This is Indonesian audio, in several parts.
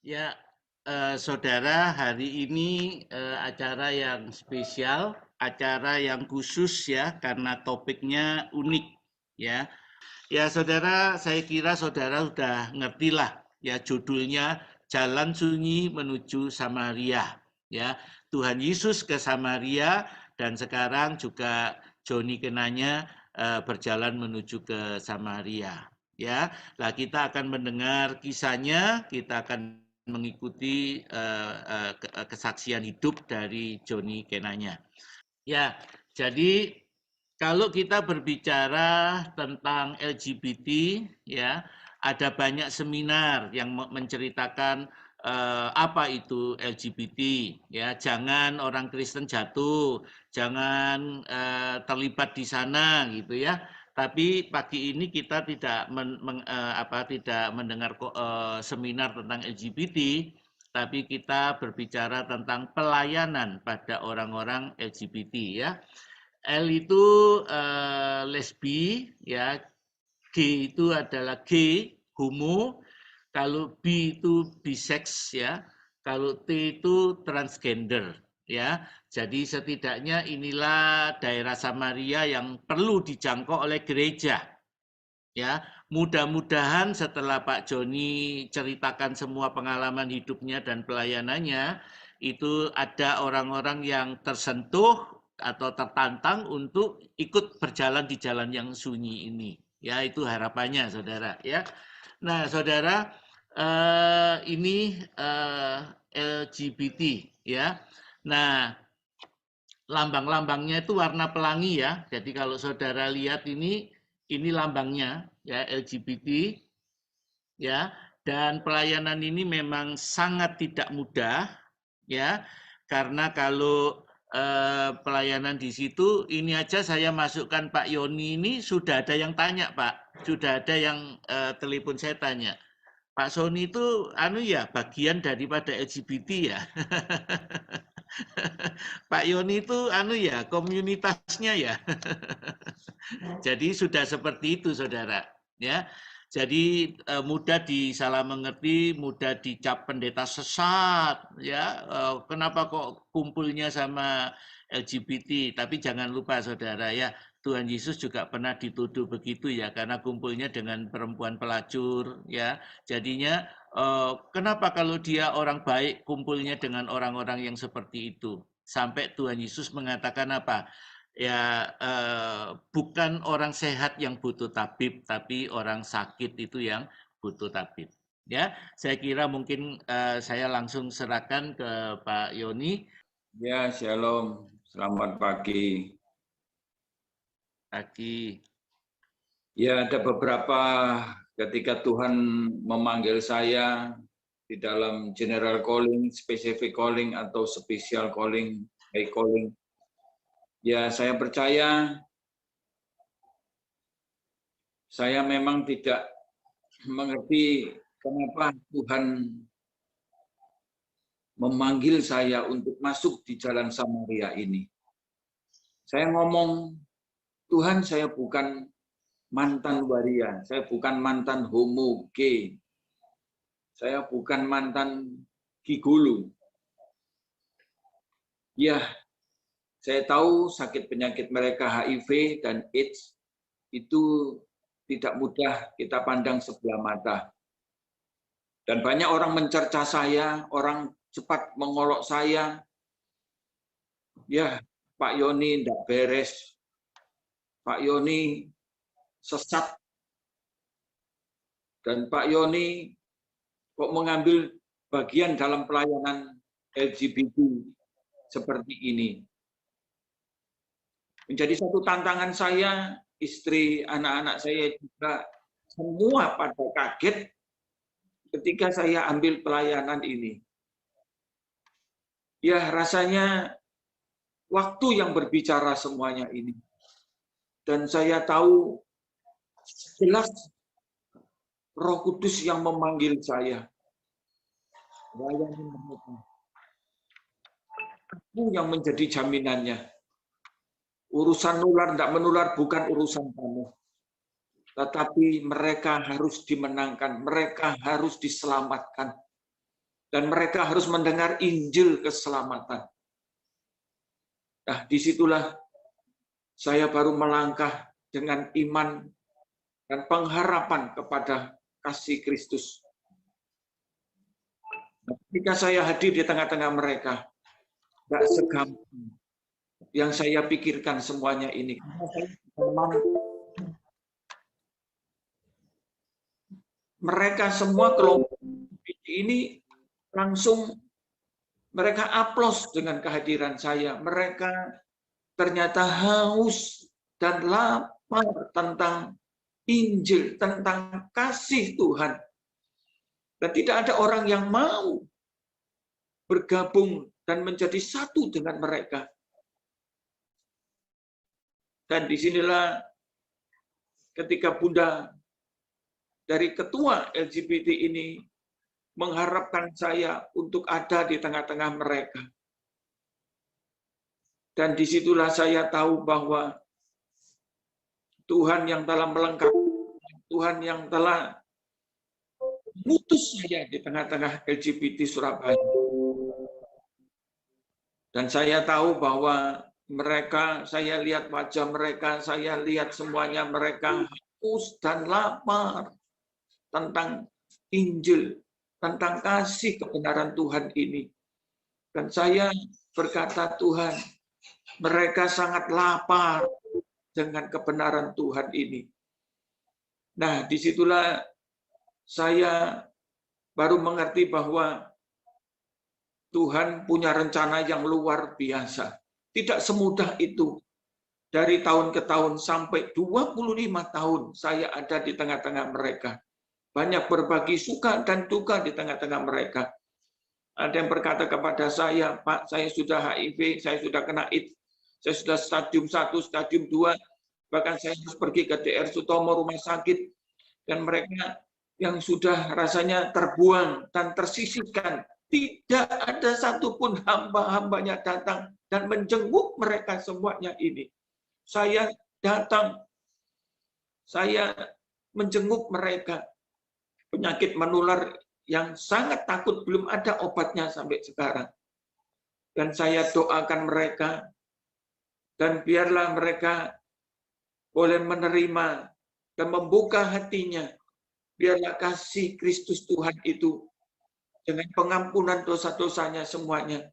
Ya, saudara, hari ini acara yang spesial, acara yang khusus ya, karena topiknya unik ya. Ya, saudara, saya kira saudara sudah ngerti lah ya judulnya Jalan Sunyi Menuju Samaria. Ya, Tuhan Yesus ke Samaria dan sekarang juga Joni Kenanya berjalan menuju ke Samaria. Ya, lah kita akan mendengar kisahnya, kita akan mengikuti kesaksian hidup dari Joni Kenanya. Ya, jadi kalau kita berbicara tentang LGBT, ya, ada banyak seminar yang menceritakan apa itu LGBT, ya. Jangan orang Kristen jatuh, jangan terlibat di sana, gitu ya. Tapi pagi ini kita tidak tidak mendengar seminar tentang LGBT, tapi kita berbicara tentang pelayanan pada orang-orang LGBT ya. L itu lesbi ya, G itu adalah gay, homo, kalau B itu bisex ya, kalau T itu transgender ya. Jadi setidaknya inilah daerah Samaria yang perlu dijangkau oleh gereja. Ya, mudah-mudahan setelah Pak Joni ceritakan semua pengalaman hidupnya dan pelayanannya, itu ada orang-orang yang tersentuh atau tertantang untuk ikut berjalan di jalan yang sunyi ini. Ya, itu harapannya, saudara. Ya, nah, saudara, ini LGBT, ya. Nah, lambang-lambangnya itu warna pelangi ya. Jadi kalau saudara lihat ini lambangnya ya LGBT ya. Dan pelayanan ini memang sangat tidak mudah ya. Karena kalau pelayanan di situ ini aja saya masukkan Pak Yoni ini sudah ada yang tanya Pak. Sudah ada yang telepon saya tanya. Pak Sony itu anu ya bagian daripada LGBT ya. Pak Yoni itu anu ya komunitasnya ya. Jadi sudah seperti itu saudara ya. Jadi mudah disalah mengerti, mudah dicap pendeta sesat ya. Kenapa kok kumpulnya sama LGBT? Tapi jangan lupa saudara ya, Tuhan Yesus juga pernah dituduh begitu ya karena kumpulnya dengan perempuan pelacur ya. Jadinya kenapa kalau dia orang baik kumpulnya dengan orang-orang yang seperti itu? Sampai Tuhan Yesus mengatakan apa? Ya bukan orang sehat yang butuh tabib, tapi orang sakit itu yang butuh tabib. Ya, saya kira mungkin saya langsung serahkan ke Pak Yoni. Ya, shalom. Selamat pagi. Pagi. Ya, ada beberapa ketika Tuhan memanggil saya di dalam general calling, specific calling, atau special calling, high calling. Ya, saya percaya saya memang tidak mengerti kenapa Tuhan memanggil saya untuk masuk di jalan Samaria ini. Saya ngomong, Tuhan, saya bukan mantan waria, saya bukan mantan homo gay, saya bukan mantan gigolo. Ya, saya tahu sakit penyakit mereka HIV dan AIDS itu tidak mudah kita pandang sebelah mata. Dan banyak orang mencerca saya, orang cepat mengolok saya. Ya, Pak Yoni tidak beres. Pak Yoni sesat. Dan Pak Yoni kok mengambil bagian dalam pelayanan LGBT seperti ini. Menjadi satu tantangan saya, istri, anak-anak saya juga semua pada kaget ketika saya ambil pelayanan ini. Ya, rasanya waktu yang berbicara semuanya ini. Dan saya tahu jelas Roh Kudus yang memanggil saya. Aku yang menjadi jaminannya. Urusan nular tidak menular bukan urusan kamu. Tetapi mereka harus dimenangkan, mereka harus diselamatkan. Dan mereka harus mendengar Injil keselamatan. Nah, disitulah saya baru melangkah dengan iman dan pengharapan kepada kasih Kristus. Ketika saya hadir di tengah-tengah mereka, tidak segampang yang saya pikirkan semuanya ini. Mereka semua kelompok ini langsung mereka aplaus dengan kehadiran saya. Mereka ternyata haus dan lapar tentang Injil, tentang kasih Tuhan. Dan tidak ada orang yang mau bergabung dan menjadi satu dengan mereka. Dan disinilah ketika Bunda dari ketua LGBT ini mengharapkan saya untuk ada di tengah-tengah mereka. Dan disitulah saya tahu bahwa Tuhan yang telah melengkapi, Tuhan yang telah mengutus saya di tengah-tengah LGBT Surabaya. Dan saya tahu bahwa mereka, saya lihat wajah mereka, saya lihat semuanya mereka haus dan lapar tentang Injil, tentang kasih kebenaran Tuhan ini. Dan saya berkata, Tuhan, mereka sangat lapar dengan kebenaran Tuhan ini. Nah, disitulah saya baru mengerti bahwa Tuhan punya rencana yang luar biasa. Tidak semudah itu. Dari tahun ke tahun sampai 25 tahun saya ada di tengah-tengah mereka. Banyak berbagi suka dan duka di tengah-tengah mereka. Ada yang berkata kepada saya, Pak, saya sudah HIV, saya sudah kena AIDS, saya sudah stadium 1, stadium 2, bahkan saya harus pergi ke DR Sutomo rumah sakit, dan mereka yang sudah rasanya terbuang dan tersisihkan, tidak ada satupun hamba-hambanya datang dan menjenguk mereka semuanya ini. Saya datang, saya menjenguk mereka. Penyakit menular yang sangat takut, belum ada obatnya sampai sekarang. Dan saya doakan mereka, dan biarlah mereka boleh menerima dan membuka hatinya. Biarlah kasih Kristus Tuhan itu dengan pengampunan dosa-dosanya semuanya.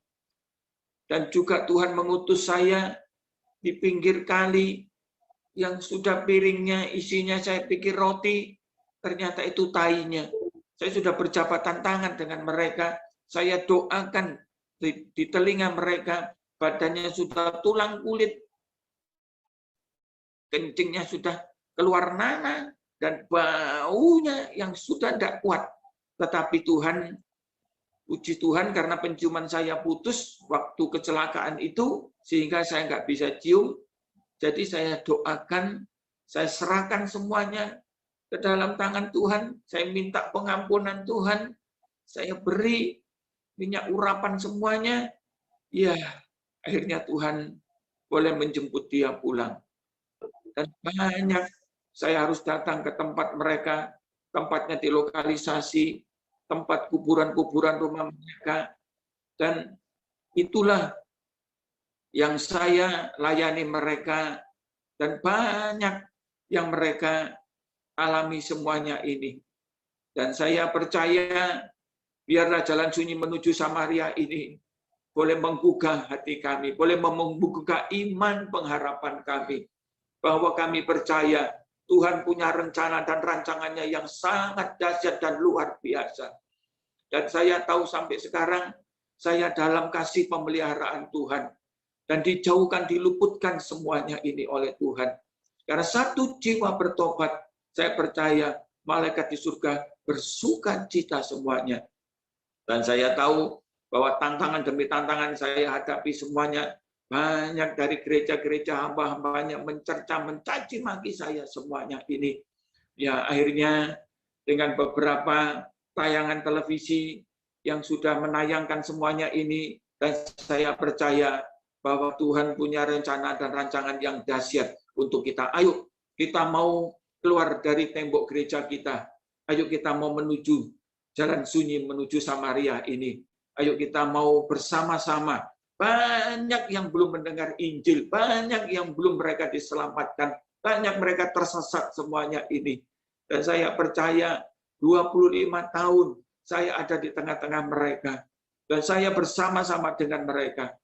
Dan juga Tuhan mengutus saya di pinggir kali yang sudah piringnya isinya saya pikir roti, ternyata itu tainya. Saya sudah berjabatan tangan dengan mereka. Saya doakan di telinga mereka, badannya sudah tulang kulit, kencingnya sudah keluar nanah, dan baunya yang sudah tidak kuat. Tetapi Tuhan, puji Tuhan, karena penciuman saya putus waktu kecelakaan itu, sehingga saya nggak bisa cium. Jadi saya doakan, saya serahkan semuanya ke dalam tangan Tuhan. Saya minta pengampunan Tuhan. Saya beri minyak urapan semuanya. Ya, akhirnya Tuhan boleh menjemput dia pulang. Dan banyak saya harus datang ke tempat mereka, tempatnya dilokalisasi, tempat kuburan-kuburan rumah mereka. Dan itulah yang saya layani mereka, dan banyak yang mereka alami semuanya ini. Dan saya percaya biarlah jalan sunyi menuju Samaria ini boleh menggugah hati kami, boleh menggugah iman pengharapan kami, bahwa kami percaya Tuhan punya rencana dan rancangannya yang sangat dahsyat dan luar biasa. Dan saya tahu sampai sekarang saya dalam kasih pemeliharaan Tuhan, dan dijauhkan, diluputkan semuanya ini oleh Tuhan. Karena satu jiwa bertobat, saya percaya malaikat di surga bersuka cita semuanya. Dan saya tahu bahwa tantangan demi tantangan saya hadapi semuanya. Banyak dari gereja-gereja hamba-hambanya mencerca, mencaci maki saya semuanya ini. Ya, akhirnya dengan beberapa tayangan televisi yang sudah menayangkan semuanya ini, dan saya percaya bahwa Tuhan punya rencana dan rancangan yang dahsyat untuk kita. Ayo, kita mau keluar dari tembok gereja kita. Ayo kita mau menuju jalan sunyi menuju Samaria ini. Ayo kita mau bersama-sama. Banyak yang belum mendengar Injil, banyak yang belum mereka diselamatkan, banyak mereka tersesat semuanya ini. Dan saya percaya 25 tahun saya ada di tengah-tengah mereka. Dan saya bersama-sama dengan mereka.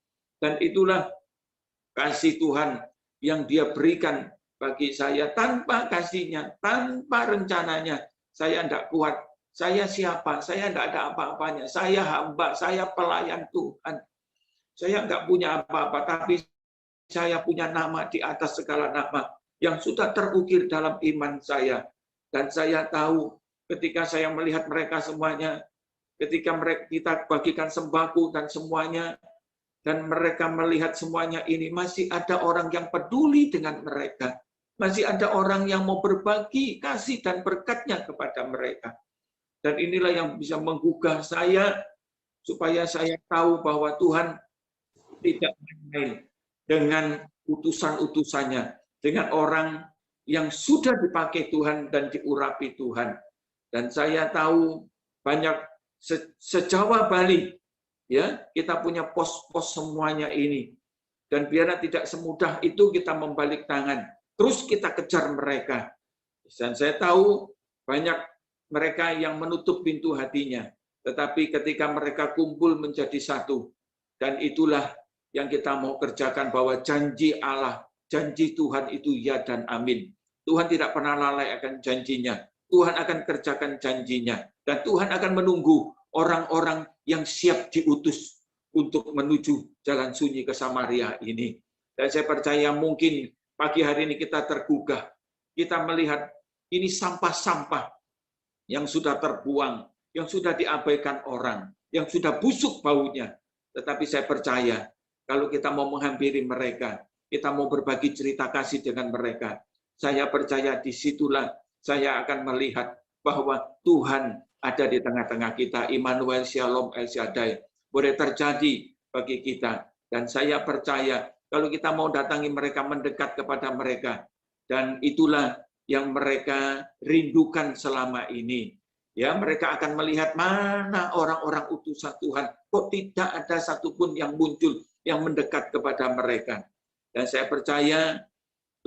Dan itulah kasih Tuhan yang Dia berikan bagi saya. Tanpa kasihnya, tanpa rencananya, saya tidak kuat. Saya siapa? Saya tidak ada apa-apanya. Saya hamba, saya pelayan Tuhan. Saya nggak punya apa-apa, tapi saya punya nama di atas segala nama yang sudah terukir dalam iman saya. Dan saya tahu ketika saya melihat mereka semuanya, ketika kita bagikan sembako dan semuanya, dan mereka melihat semuanya ini, masih ada orang yang peduli dengan mereka. Masih ada orang yang mau berbagi kasih dan berkatnya kepada mereka. Dan inilah yang bisa menggugah saya, supaya saya tahu bahwa Tuhan tidak main dengan utusan-utusannya, dengan orang yang sudah dipakai Tuhan dan diurapi Tuhan. Dan saya tahu banyak se-Jawa Bali, ya, kita punya pos-pos semuanya ini. Dan biarlah tidak semudah itu kita membalik tangan. Terus kita kejar mereka. Dan saya tahu banyak mereka yang menutup pintu hatinya. Tetapi ketika mereka kumpul menjadi satu. Dan itulah yang kita mau kerjakan, bahwa janji Allah, janji Tuhan itu ya dan amin. Tuhan tidak pernah lalai akan janjinya. Tuhan akan kerjakan janjinya. Dan Tuhan akan menunggu orang-orang yang siap diutus untuk menuju jalan sunyi ke Samaria ini. Dan saya percaya mungkin pagi hari ini kita tergugah. Kita melihat ini sampah-sampah yang sudah terbuang, yang sudah diabaikan orang, yang sudah busuk baunya. Tetapi saya percaya, kalau kita mau menghampiri mereka, kita mau berbagi cerita kasih dengan mereka, saya percaya disitulah saya akan melihat bahwa Tuhan ada di tengah-tengah kita. Immanuel, Shalom, El Shaddai boleh terjadi bagi kita. Dan saya percaya kalau kita mau datangi mereka, mendekat kepada mereka, dan itulah yang mereka rindukan selama ini. Ya, mereka akan melihat mana orang-orang utusan Tuhan. Kok tidak ada satupun yang muncul yang mendekat kepada mereka. Dan saya percaya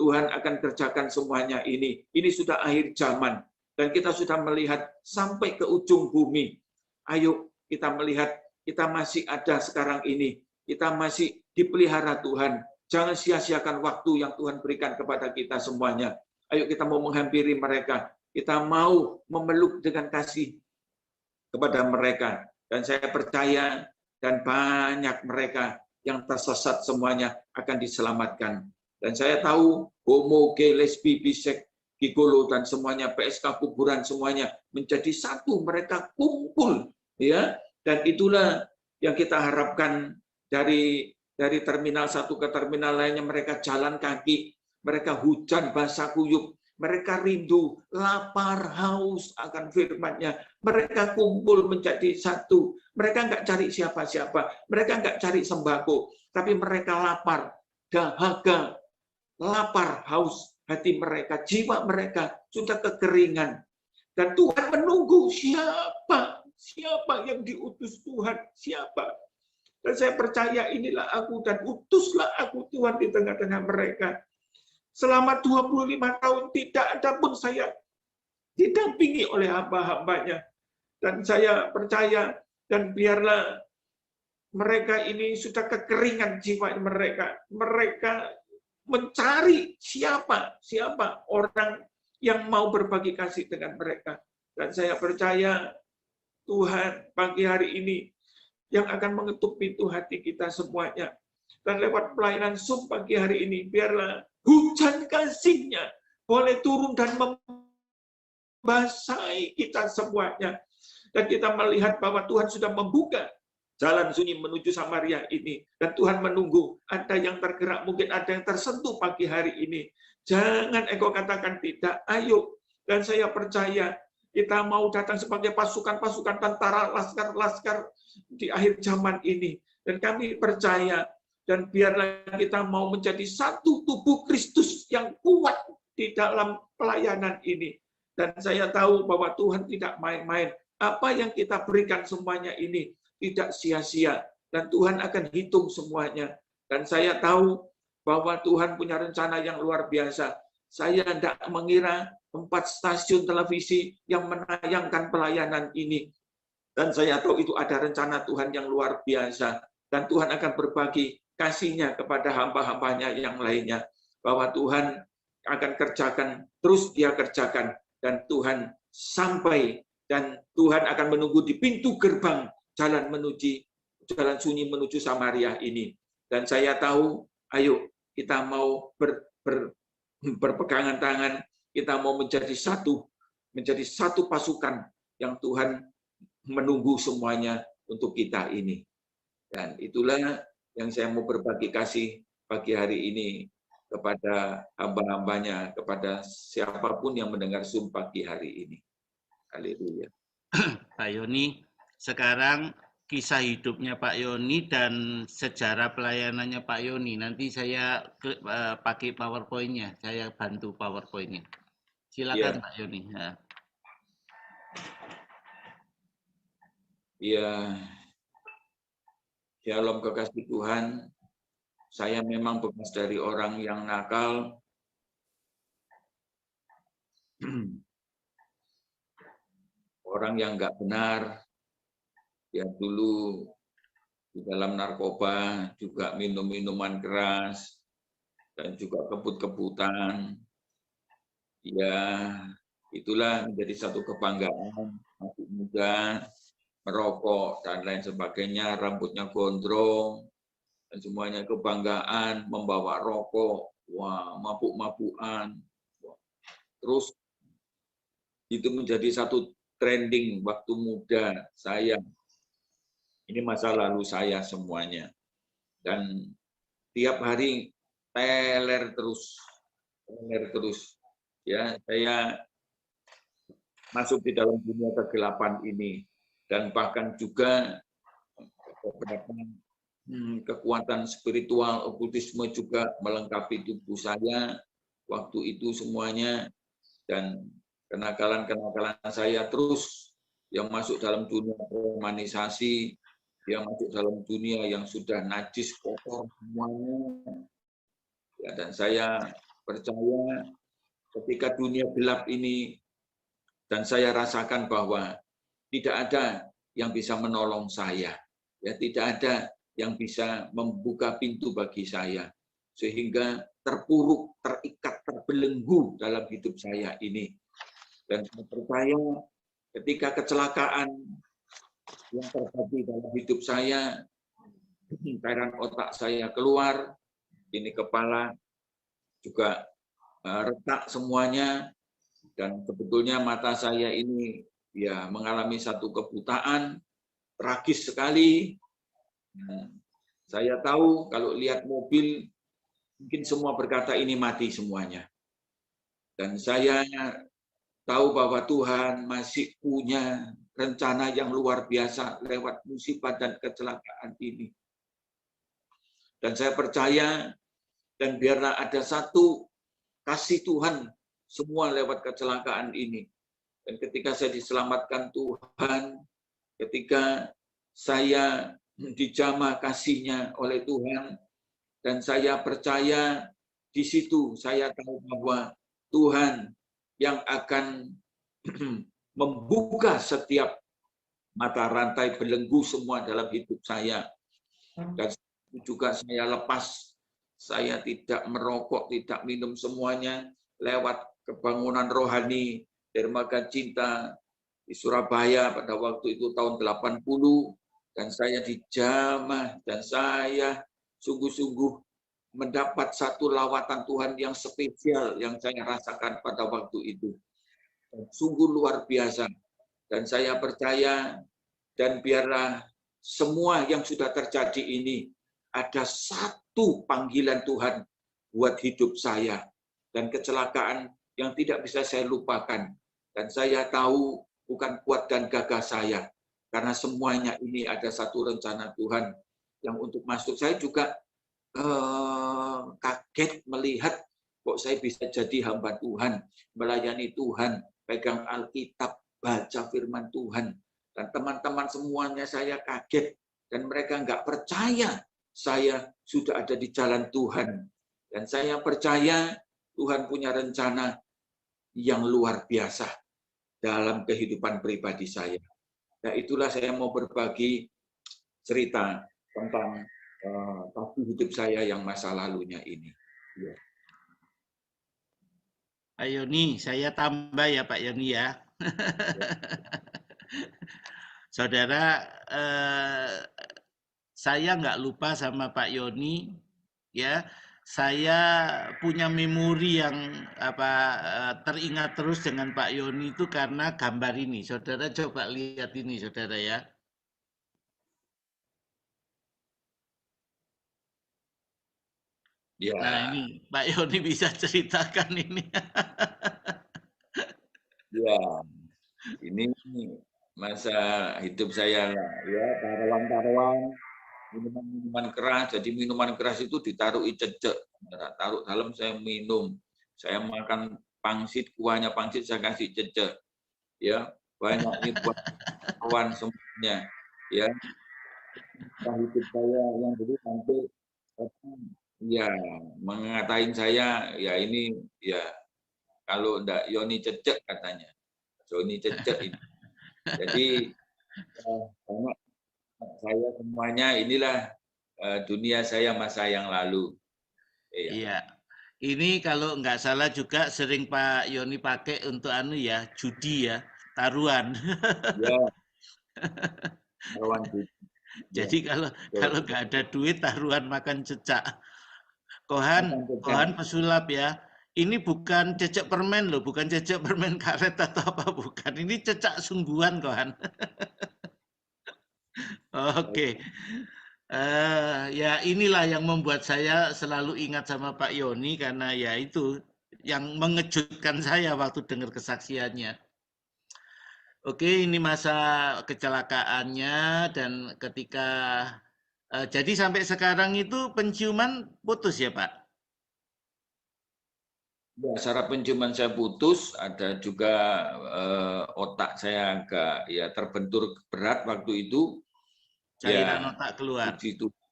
Tuhan akan kerjakan semuanya ini. Ini sudah akhir zaman. Dan kita sudah melihat sampai ke ujung bumi. Ayo kita melihat, kita masih ada sekarang ini. Kita masih dipelihara Tuhan. Jangan sia-siakan waktu yang Tuhan berikan kepada kita semuanya. Ayo kita mau menghampiri mereka. Kita mau memeluk dengan kasih kepada mereka. Dan saya percaya, dan banyak mereka yang tersesat semuanya akan diselamatkan. Dan saya tahu homo, gay, lesbi, bisek, gigolo, dan semuanya, PSK kuburan semuanya menjadi satu, mereka kumpul, ya. Dan itulah yang kita harapkan dari terminal satu ke terminal lainnya. Mereka jalan kaki, mereka hujan basah kuyup, mereka rindu, lapar, haus akan firman-Nya. Mereka kumpul menjadi satu. Mereka nggak cari siapa-siapa, mereka nggak cari sembako, tapi mereka lapar, dahaga, lapar, haus hati mereka, jiwa mereka sudah kekeringan. Dan Tuhan menunggu siapa yang diutus Tuhan, siapa. Dan saya percaya inilah aku, dan utuslah aku Tuhan di tengah-tengah mereka. Selama 25 tahun tidak ada pun saya didampingi oleh hamba-hambanya. Dan saya percaya, dan biarlah mereka ini sudah kekeringan jiwa mereka. Mereka mencari siapa orang yang mau berbagi kasih dengan mereka. Dan saya percaya Tuhan pagi hari ini yang akan mengetuk pintu hati kita semuanya. Dan lewat pelayanan Zoom pagi hari ini, biarlah hujan kasih-Nya boleh turun dan membasahi kita semuanya. Dan kita melihat bahwa Tuhan sudah membuka jalan sunyi menuju Samaria ini. Dan Tuhan menunggu, ada yang tergerak, mungkin ada yang tersentuh pagi hari ini. Jangan engkau katakan tidak, ayo. Dan saya percaya, kita mau datang sebagai pasukan-pasukan tentara, laskar-laskar di akhir zaman ini. Dan kami percaya, dan biarlah kita mau menjadi satu tubuh Kristus yang kuat di dalam pelayanan ini. Dan saya tahu bahwa Tuhan tidak main-main. Apa yang kita berikan semuanya ini tidak sia-sia. Dan Tuhan akan hitung semuanya. Dan saya tahu bahwa Tuhan punya rencana yang luar biasa. Saya tidak mengira 4 stasiun televisi yang menayangkan pelayanan ini. Dan saya tahu itu ada rencana Tuhan yang luar biasa. Dan Tuhan akan berbagi kasih-Nya kepada hamba-hambanya yang lainnya. Bahwa Tuhan akan kerjakan, terus Dia kerjakan. Dan Tuhan sampai, dan Tuhan akan menunggu di pintu gerbang jalan sunyi menuju Samaria ini. Dan saya tahu, ayo kita mau berpegangan tangan, kita mau menjadi satu pasukan yang Tuhan menunggu semuanya untuk kita ini. Dan itulah yang saya mau berbagi kasih pagi hari ini kepada hamba-hambanya, kepada siapapun yang mendengar Zoom pagi hari ini. Haleluya. Pak Yoni, sekarang kisah hidupnya Pak Yoni dan sejarah pelayanannya Pak Yoni. Nanti saya pakai PowerPoint-nya, saya bantu PowerPoint-nya. Silakan Pak Yoni. Ya, shalom kekasih Tuhan. Saya memang bekas dari orang yang nakal. Orang yang nggak benar. Ya dulu di dalam narkoba, juga minum minuman keras, dan juga kebut-kebutan. Ya, itulah menjadi satu kebanggaan, masih muda, merokok, dan lain sebagainya, rambutnya gondrong, dan semuanya kebanggaan, membawa rokok, wah, mabuk-mabukan. Terus itu menjadi satu trending waktu muda saya. Ini masa lalu saya semuanya. Dan tiap hari teler terus. Ya, saya masuk di dalam dunia kegelapan ini. Dan bahkan juga beberapa kekuatan spiritual, okultisme juga melengkapi tubuh saya waktu itu semuanya. Dan kenakalan-kenakalan saya terus yang masuk dalam dunia romanisasi, yang masuk dalam dunia yang sudah najis, kotor semuanya. Ya, dan saya percaya ketika dunia gelap ini, dan saya rasakan bahwa tidak ada yang bisa menolong saya. Ya, tidak ada yang bisa membuka pintu bagi saya. Sehingga terpuruk, terikat, terbelenggu dalam hidup saya ini. Dan saya percaya ketika kecelakaan yang terjadi dalam hidup saya, cairan otak saya keluar, ini kepala juga retak semuanya, dan sebetulnya mata saya ini ya mengalami satu kebutaan, tragis sekali. Saya tahu kalau lihat mobil, mungkin semua berkata ini mati semuanya. Dan saya tahu bahwa Tuhan masih punya rencana yang luar biasa lewat musibah dan kecelakaan ini. Dan saya percaya, dan biarlah ada satu kasih Tuhan semua lewat kecelakaan ini. Dan ketika saya diselamatkan Tuhan, ketika saya dijamah kasih-Nya oleh Tuhan, dan saya percaya di situ saya tahu bahwa Tuhan yang akan membuka setiap mata rantai belenggu semua dalam hidup saya. Dan juga saya lepas, saya tidak merokok, tidak minum semuanya, lewat kebangunan rohani Dermaga Cinta di Surabaya pada waktu itu tahun 80, dan saya dijamah, dan saya sungguh-sungguh mendapat satu lawatan Tuhan yang spesial yang saya rasakan pada waktu itu. Sungguh luar biasa. Dan saya percaya, dan biarlah semua yang sudah terjadi ini ada satu panggilan Tuhan buat hidup saya. Dan kecelakaan yang tidak bisa saya lupakan. Dan saya tahu bukan kuat dan gagah saya. Karena semuanya ini ada satu rencana Tuhan yang untuk masuk. Saya juga kaget melihat kok saya bisa jadi hamba Tuhan, melayani Tuhan, pegang Alkitab, baca firman Tuhan. Dan teman-teman semuanya saya kaget. Dan mereka nggak percaya saya sudah ada di jalan Tuhan. Dan saya percaya Tuhan punya rencana yang luar biasa dalam kehidupan pribadi saya. Nah, itulah saya mau berbagi cerita tentang hidup saya yang masa lalunya ini. Ya. Pak Yoni, saya tambah ya Pak Yoni ya. Saudara, saya nggak lupa sama Pak Yoni, ya. Saya punya memori yang teringat terus dengan Pak Yoni itu karena gambar ini. Saudara coba lihat ini, saudara ya. Ya. Nah ini Pak Yoni bisa ceritakan ini. Ya, ini masa hidup saya ya, taruhan-taruhan, minuman keras. Jadi minuman keras itu ditaruh cecek, taruh dalam saya minum. Saya makan pangsit, kuahnya pangsit saya kasih cecek. Ya, banyak ini buat kawan semuanya. Ya, hidup saya yang dulu sampai ya mengatain saya ya ini ya kalau ndak Yoni cecek katanya. Yoni cecek ini. Jadi banyak saya semuanya inilah dunia saya masa yang lalu. Iya. Ini kalau nggak salah juga sering Pak Yoni pakai untuk ya, judi ya, taruhan. Ya, taruhan judi. Jadi kalau nggak ada duit taruhan makan cecak. Kohan pesulap ya. Ini bukan cecek permen loh, bukan cecek permen karet atau apa bukan. Ini cecak sungguhan Kohan. Oke. Ya inilah yang membuat saya selalu ingat sama Pak Yoni karena ya itu yang mengejutkan saya waktu dengar kesaksiannya. Oke, ini masa kecelakaannya dan ketika jadi sampai sekarang itu penciuman putus ya Pak? Ya, saraf penciuman saya putus, ada juga otak saya agak ya terbentur berat waktu itu. Cairan Ya, otak keluar. puji Tuhan,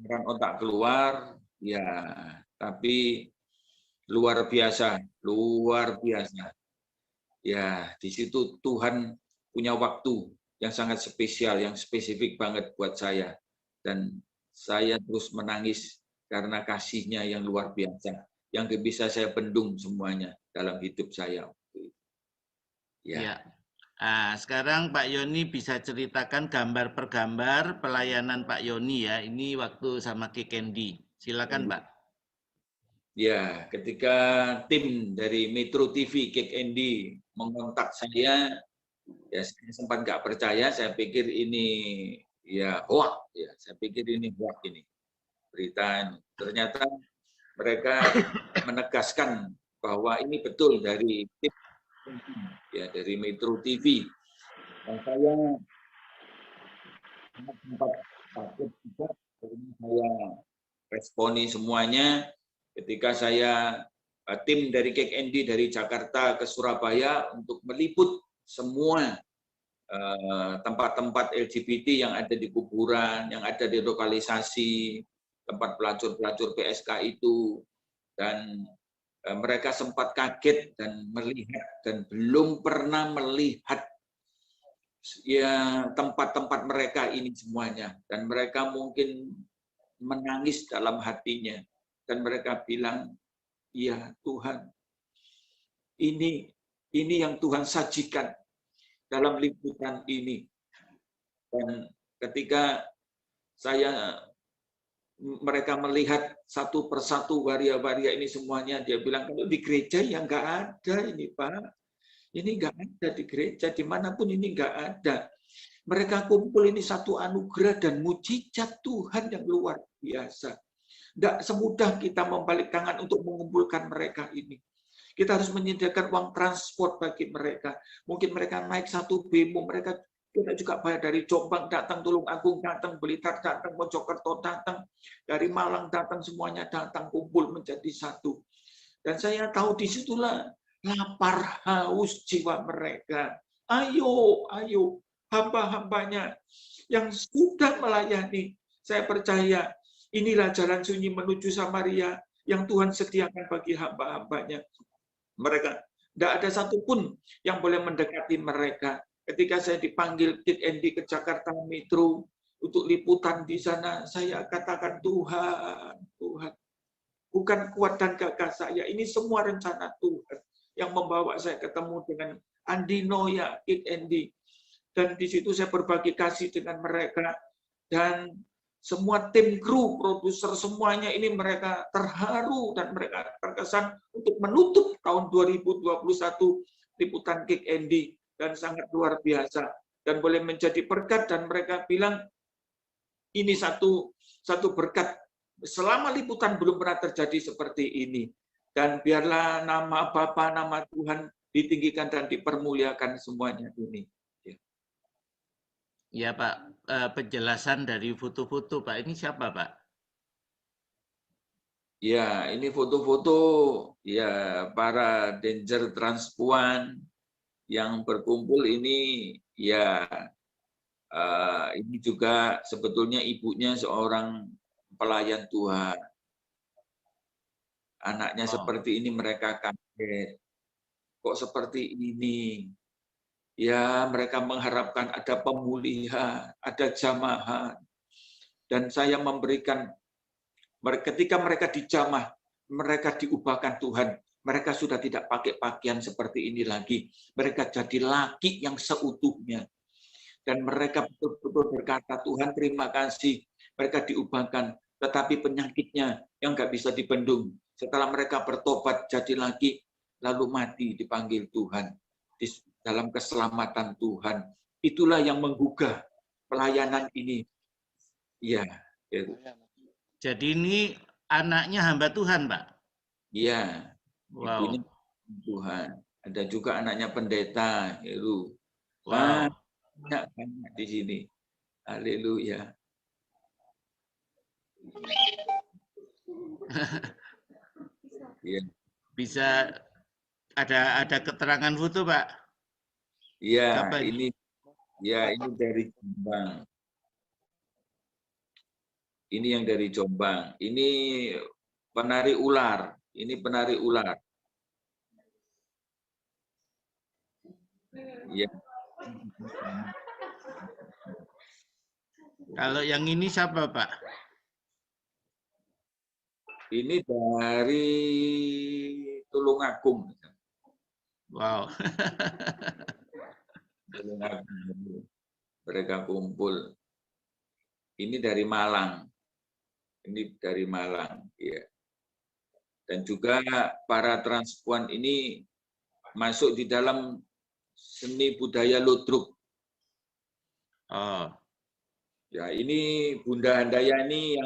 cairan otak keluar, ya, tapi luar biasa, luar biasa. Ya, di situ Tuhan punya waktu yang sangat spesial, yang spesifik banget buat saya. Dan saya terus menangis karena kasihnya yang luar biasa, yang bisa saya bendung semuanya dalam hidup saya. Ya. Nah, sekarang Pak Yoni bisa ceritakan gambar per gambar pelayanan Pak Yoni ya. Ini waktu sama Kekendi. Silakan Pak. Ya, ketika tim dari Metro TV Kick Andy mengontak saya, ya saya sempat nggak percaya. Saya pikir ini ya hoax, ya saya pikir ini hoax ini berita. Ternyata mereka menegaskan bahwa ini betul dari tim ya dari Metro TV. Dan saya sempat takut juga, saya responi semuanya ketika saya tim dari Kick Andy dari Jakarta ke Surabaya untuk meliput semua tempat-tempat LGBT yang ada di kuburan, yang ada di lokalisasi, tempat pelacur-pelacur PSK itu, dan mereka sempat kaget dan melihat dan belum pernah melihat ya tempat-tempat mereka ini semuanya, dan mereka mungkin menangis dalam hatinya dan mereka bilang, "Ya Tuhan, ini yang Tuhan sajikan dalam liputan ini." Dan ketika mereka melihat satu persatu waria-waria ini semuanya, dia bilang, kalau di gereja ya nggak ada ini Pak. Ini nggak ada di gereja, dimanapun ini nggak ada. Mereka kumpul ini satu anugerah dan mujizat Tuhan yang luar biasa. Nggak semudah kita membalik tangan untuk mengumpulkan mereka ini. Kita harus menyediakan uang transport bagi mereka. Mungkin mereka naik satu bemo, mereka kita juga bayar dari Jombang datang, Tulungagung datang, Blitar datang, Mojokerto datang, dari Malang datang, semuanya datang kumpul menjadi satu. Dan saya tahu disitulah lapar haus jiwa mereka. Ayo, ayo, hamba-hambanya yang sudah melayani. Saya percaya inilah jalan sunyi menuju Samaria yang Tuhan sediakan bagi hamba-hambanya. Mereka, tidak ada satupun yang boleh mendekati mereka. Ketika saya dipanggil Kid Andy ke Jakarta Metro untuk liputan di sana, saya katakan, Tuhan, Tuhan, bukan kuat dan gagah saya, ini semua rencana Tuhan yang membawa saya ketemu dengan Andi Noya, Kid Andy. Dan di situ saya berbagi kasih dengan mereka. Dan semua tim kru, produser, semuanya ini mereka terharu dan mereka terkesan untuk menutup tahun 2021 liputan Kick Andy, dan sangat luar biasa dan boleh menjadi berkat. Dan mereka bilang ini satu berkat, selama liputan belum pernah terjadi seperti ini, dan biarlah nama Bapa, nama Tuhan ditinggikan dan dipermuliakan semuanya ini. Ya Pak, penjelasan dari foto-foto Pak, ini siapa Pak? Ya, ini foto-foto ya para Danger Transpuan yang berkumpul ini. Ya, ini juga sebetulnya ibunya seorang pelayan Tuhan. Anaknya seperti ini, mereka kaget. Kok seperti ini? Ya, mereka mengharapkan ada pemulihan, ada jamahan. Dan saya memberikan, ketika mereka dijamah, mereka diubahkan Tuhan. Mereka sudah tidak pakai pakaian seperti ini lagi. Mereka jadi laki yang seutuhnya. Dan mereka betul-betul berkata, Tuhan terima kasih. Mereka diubahkan, tetapi penyakitnya yang nggak bisa dibendung. Setelah mereka bertobat jadi laki, lalu mati dipanggil Tuhan. Dalam keselamatan Tuhan. Itulah yang menggugah pelayanan ini. Iya. Jadi ini anaknya hamba Tuhan, Pak? Iya. Wow. Ibunya Tuhan. Ada juga anaknya pendeta, Heru. Wow. Banyak di sini. Haleluya. Bisa ada keterangan foto, Pak? Iya, ini dari Jombang. Ini yang dari Jombang. Ini penari ular. Ini penari ular. Ya. Kalau yang ini siapa, Pak? Ini dari Tulungagung. Wow. Tulungagung. Mereka kumpul. Ini dari Malang. Ini dari Malang, ya. Dan juga para transpuan ini masuk di dalam seni budaya Ludruk. Oh. Ya, ini Bunda Handayani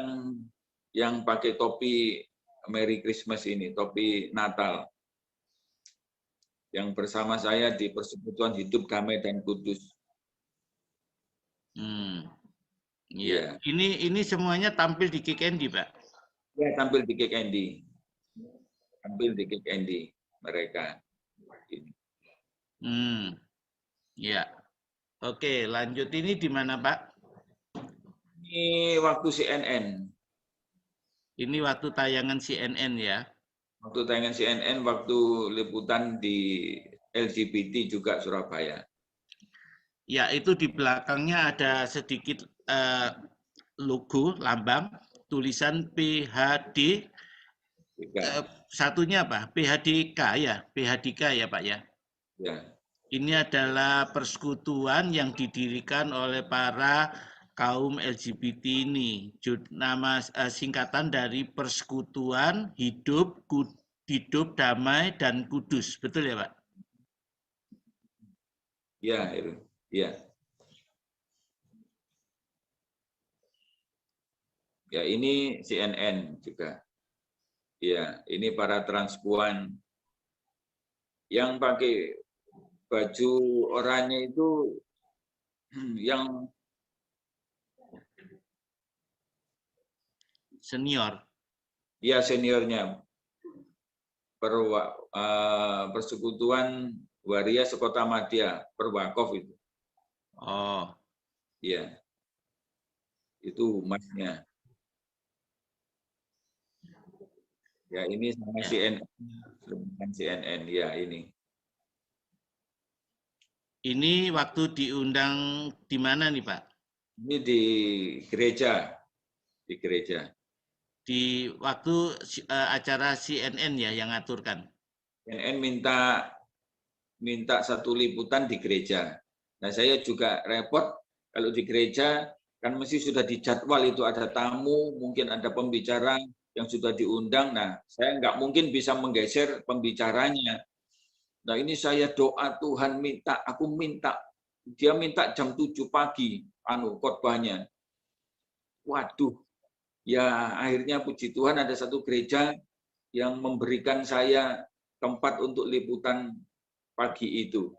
yang pakai topi Merry Christmas ini, topi Natal. Yang bersama saya di Persekutuan Hidup Damai dan Kudus. Iya. Ini semuanya tampil di Kick Andy, Pak? Ya, tampil di Kick Andy. Tampil di Kick Andy mereka. Ya. Oke, lanjut ini di mana, Pak? Ini waktu CNN. Ini waktu tayangan CNN ya? Waktu tayangan CNN, waktu liputan di LGBT juga Surabaya. Ya, itu di belakangnya ada sedikit logo, lambang, tulisan PHD. Satunya apa? PHDK ya? PHDK ya, Pak ya? Ya. Ini adalah persekutuan yang didirikan oleh para kaum LGBT ini. Nama singkatan dari Persekutuan Hidup Damai dan Kudus. Betul ya, Pak? Ya, ya. Ya, ini CNN juga. Ya, ini para transpuan yang pakai baju oranye itu yang senior. Ya, seniornya. Persekutuan Waria Sekota Madya, Perwakov itu. Oh. Iya. Itu humasnya. Ya, ini sama CNN. CNN, ya ini. Ini waktu diundang di mana nih, Pak? Ini di gereja. Di gereja. Di waktu acara CNN ya yang ngaturkan. CNN minta satu liputan di gereja. Nah, saya juga repot kalau di gereja kan mesti sudah dijadwal itu ada tamu, mungkin ada pembicara yang sudah diundang. Nah, saya nggak mungkin bisa menggeser pembicaranya. Nah, ini saya doa Tuhan aku minta. Dia minta jam 7 pagi khotbahnya. Waduh, ya akhirnya puji Tuhan ada satu gereja yang memberikan saya tempat untuk liputan pagi itu.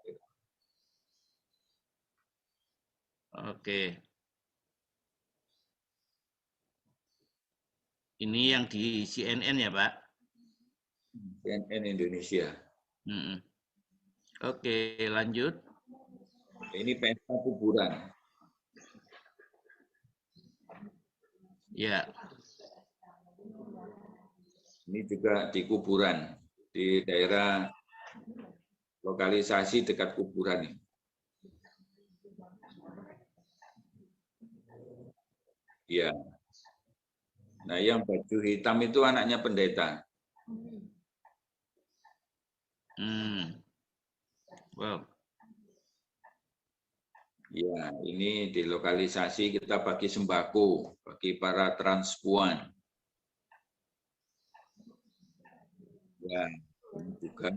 Oke. Ini yang di CNN ya, Pak? CNN Indonesia. Oke, lanjut. Ini pesta kuburan. Ya. Ini juga di kuburan, di daerah lokalisasi dekat kuburan ini. Ya. Nah, yang baju hitam itu anaknya pendeta. Wow. Ya, ini di lokalisasi kita bagi sembako bagi para transpuan. Ya, ini juga.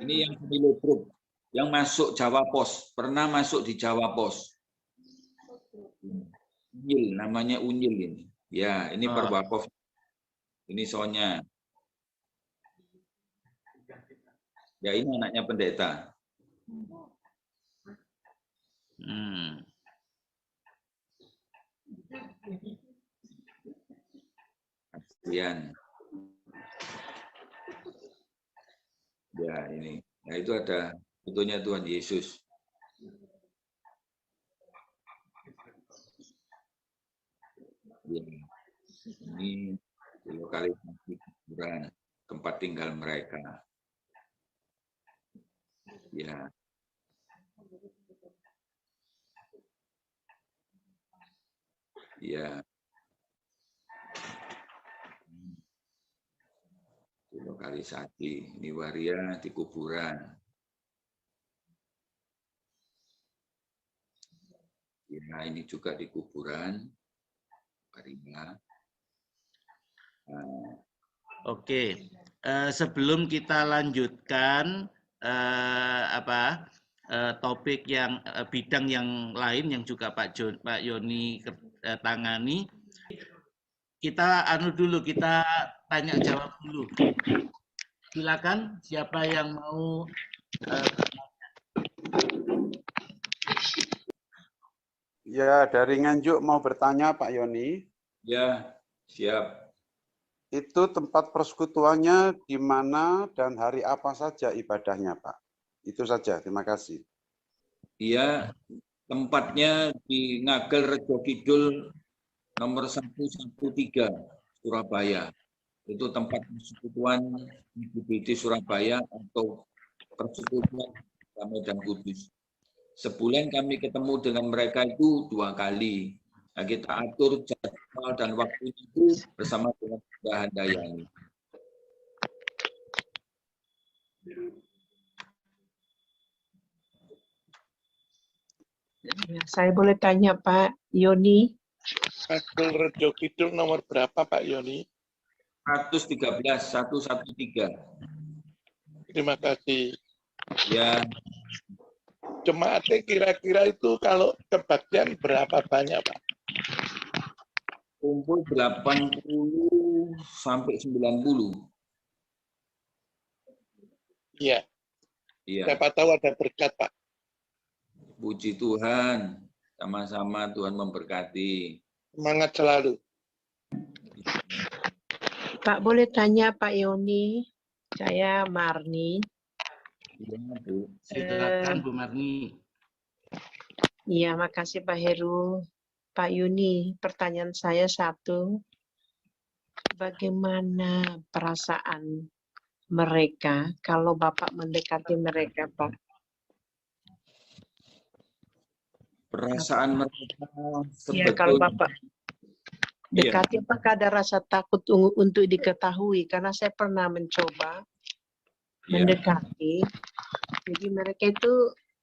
Ini yang Milogrub, yang masuk Jawa Pos, pernah masuk di Jawa Pos. Unyil, namanya Unyil ini. Ya, ini Perwakov. Ini Sonya. Ya, ini anaknya pendeta. Kasihan. Ya, ini. Nah, itu ada fotonya Tuhan Yesus. Ya. Ini di lokalisasi kuburan, tempat tinggal mereka. Ya. Ya. Di lokalisasi, ini waria di kuburan. Ya, ini juga di kuburan. Waria. Oke, sebelum kita lanjutkan topik yang bidang yang lain yang juga Pak Yoni tangani, kita kita tanya jawab dulu. Silakan, siapa yang mau Ya, dari Nganjuk mau bertanya Pak Yoni. Ya, siap. Itu tempat persekutuannya di mana dan hari apa saja ibadahnya, Pak? Itu saja, terima kasih. Iya, tempatnya di Ngagel Rejo Kidul nomor 113 Surabaya. Itu tempat persekutuan IGBD Surabaya atau persekutuan Damai dan Kudus. Sebulan kami ketemu dengan mereka itu 2 kali. Nah, kita atur jadwal dan waktu itu bersama dengan Mbak Handayani. Saya boleh tanya Pak Yoni? Ngagel Rejo Kidul nomor berapa Pak Yoni? 113. Terima kasih. Ya. Jemaatnya kira-kira itu kalau kebaktian berapa banyak Pak? Kumpul 80 sampai 90. Iya. Iya. Siapa tahu ada berkat Pak. Puji Tuhan, sama-sama Tuhan memberkati. Semangat selalu. Pak boleh tanya Pak Yoni? Saya Marni. Iya, Bu. Silakan Bu Marni. Iya, makasih Pak Heru. Pak Yuni, pertanyaan saya satu, bagaimana perasaan mereka kalau Bapak mendekati mereka, Pak? Perasaan mereka Ya, kalau sebetulnya Bapak iya, dekati, apakah ada rasa takut untuk diketahui? Karena saya pernah mencoba iya. mendekati, jadi mereka itu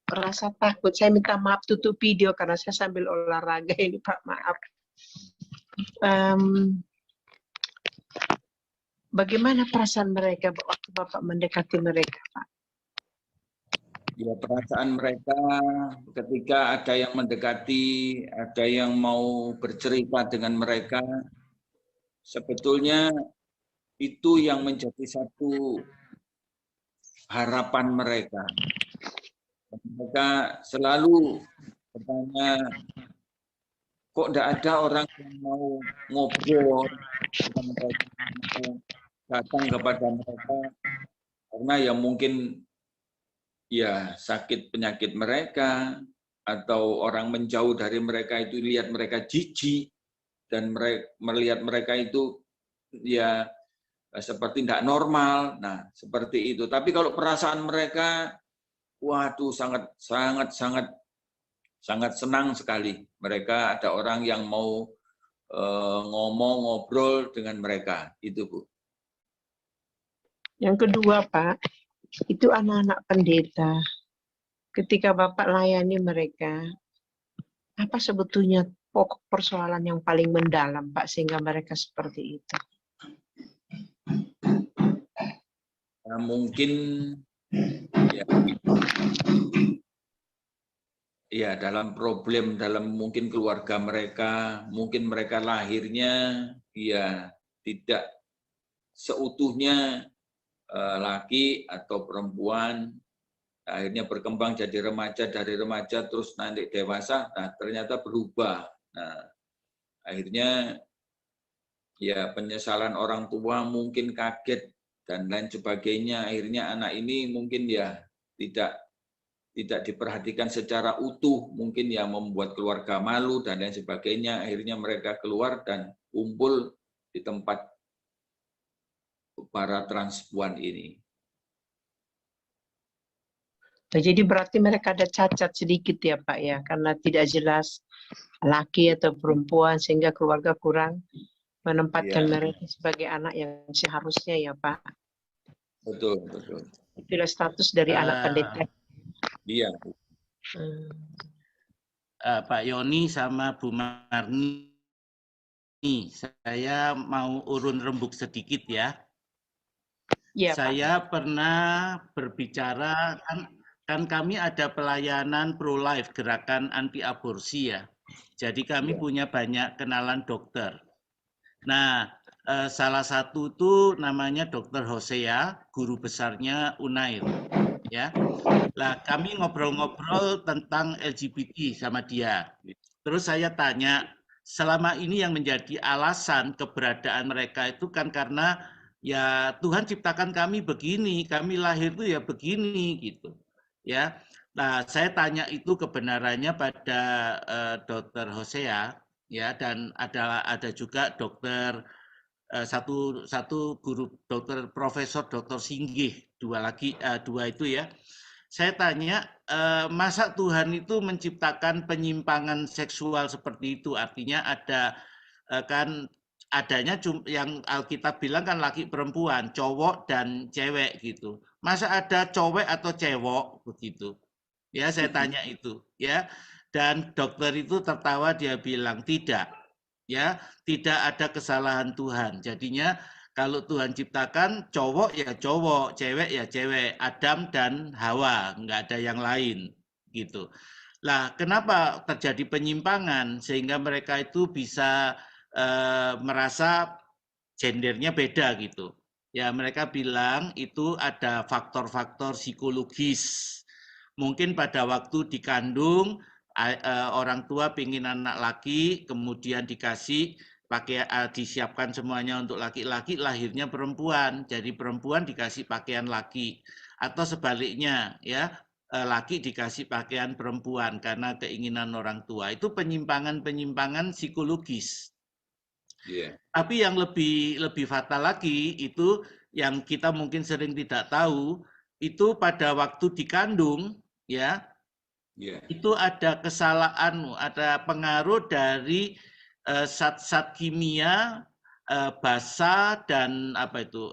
rasa takut. Saya minta maaf tutup video karena saya sambil olahraga ini, Pak, maaf. Bagaimana perasaan mereka waktu Bapak mendekati mereka, Pak? Ya, perasaan mereka ketika ada yang mendekati, ada yang mau bercerita dengan mereka, sebetulnya itu yang menjadi satu harapan mereka. Mereka selalu bertanya, kok tidak ada orang yang mau ngobrol dengan mereka, mau datang kepada mereka, karena ya mungkin ya sakit penyakit mereka, atau orang menjauh dari mereka itu lihat mereka jijik, dan melihat mereka itu ya seperti tidak normal. Nah, seperti itu. Tapi kalau perasaan mereka, waduh, sangat senang sekali. Mereka ada orang yang mau ngomong, ngobrol dengan mereka. Itu, Bu. Yang kedua, Pak, itu anak-anak pendeta. Ketika Bapak layani mereka, apa sebetulnya pokok persoalan yang paling mendalam, Pak, sehingga mereka seperti itu? Nah, mungkin ya dalam problem, dalam mungkin keluarga mereka, mungkin mereka lahirnya ya tidak seutuhnya laki atau perempuan, akhirnya berkembang jadi remaja, dari remaja terus nanti dewasa, nah ternyata berubah. Nah, akhirnya ya penyesalan orang tua, mungkin kaget dan lain sebagainya. Akhirnya anak ini mungkin ya tidak diperhatikan secara utuh, mungkin ya membuat keluarga malu dan lain sebagainya. Akhirnya mereka keluar dan kumpul di tempat para transpuan ini. Jadi berarti mereka ada cacat sedikit ya, Pak, ya, karena tidak jelas laki atau perempuan sehingga keluarga kurang menempatkan mereka sebagai anak yang seharusnya ya, Pak. Betul, betul. Itulah status dari anak pendeta. Iya. Pak Yoni sama Bu Marni, saya mau urun rembuk sedikit ya. Ya, saya Pak pernah berbicara, kan kami ada pelayanan pro-life, gerakan anti aborsi ya. Jadi kami punya banyak kenalan dokter. Nah, salah satu itu namanya Dr. Hosea, guru besarnya Unair. Ya, lah kami ngobrol-ngobrol tentang LGBT sama dia. Terus saya tanya, selama ini yang menjadi alasan keberadaan mereka itu kan karena ya Tuhan ciptakan kami begini, kami lahir itu ya begini gitu. Ya. Nah, saya tanya itu kebenarannya pada Dr. Hosea ya, dan ada juga dokter satu guru dokter Profesor Dr. Singgih, dua itu ya. Saya tanya, masa Tuhan itu menciptakan penyimpangan seksual seperti itu? Artinya ada kan adanya yang Alkitab bilang kan laki perempuan, cowok dan cewek gitu. Masa ada cowok atau cewek begitu? Ya, saya tanya itu, ya. Dan dokter itu tertawa, dia bilang tidak. Ya, tidak ada kesalahan Tuhan. Jadinya kalau Tuhan ciptakan cowok ya cowok, cewek ya cewek, Adam dan Hawa, nggak ada yang lain gitu. Lah, kenapa terjadi penyimpangan sehingga mereka itu bisa merasa gendernya beda gitu. Ya, mereka bilang itu ada faktor-faktor psikologis. Mungkin pada waktu dikandung orang tua pingin anak laki, kemudian dikasih disiapkan semuanya untuk laki-laki, lahirnya perempuan. Jadi perempuan dikasih pakaian laki. atau sebaliknya ya, laki dikasih pakaian perempuan karena keinginan orang tua. Itu penyimpangan-penyimpangan psikologis. Iya. Tapi yang lebih fatal lagi itu yang kita mungkin sering tidak tahu, itu pada waktu dikandung ya, itu ada kesalahan, ada pengaruh dari zat-zat kimia, basa dan apa itu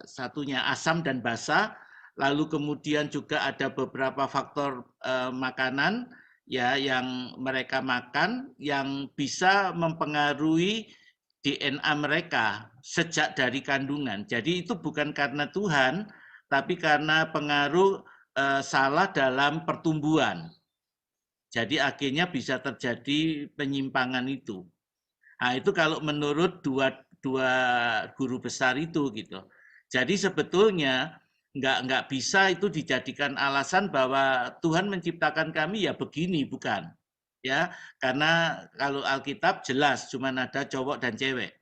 satunya asam dan basa, lalu kemudian juga ada beberapa faktor makanan ya yang mereka makan yang bisa mempengaruhi DNA mereka sejak dari kandungan. Jadi itu bukan karena Tuhan, tapi karena pengaruh salah dalam pertumbuhan. Jadi akhirnya bisa terjadi penyimpangan itu. Nah, itu kalau menurut dua guru besar itu gitu. Jadi sebetulnya nggak bisa itu dijadikan alasan bahwa Tuhan menciptakan kami ya begini, bukan. Ya, karena kalau Alkitab jelas cuma ada cowok dan cewek,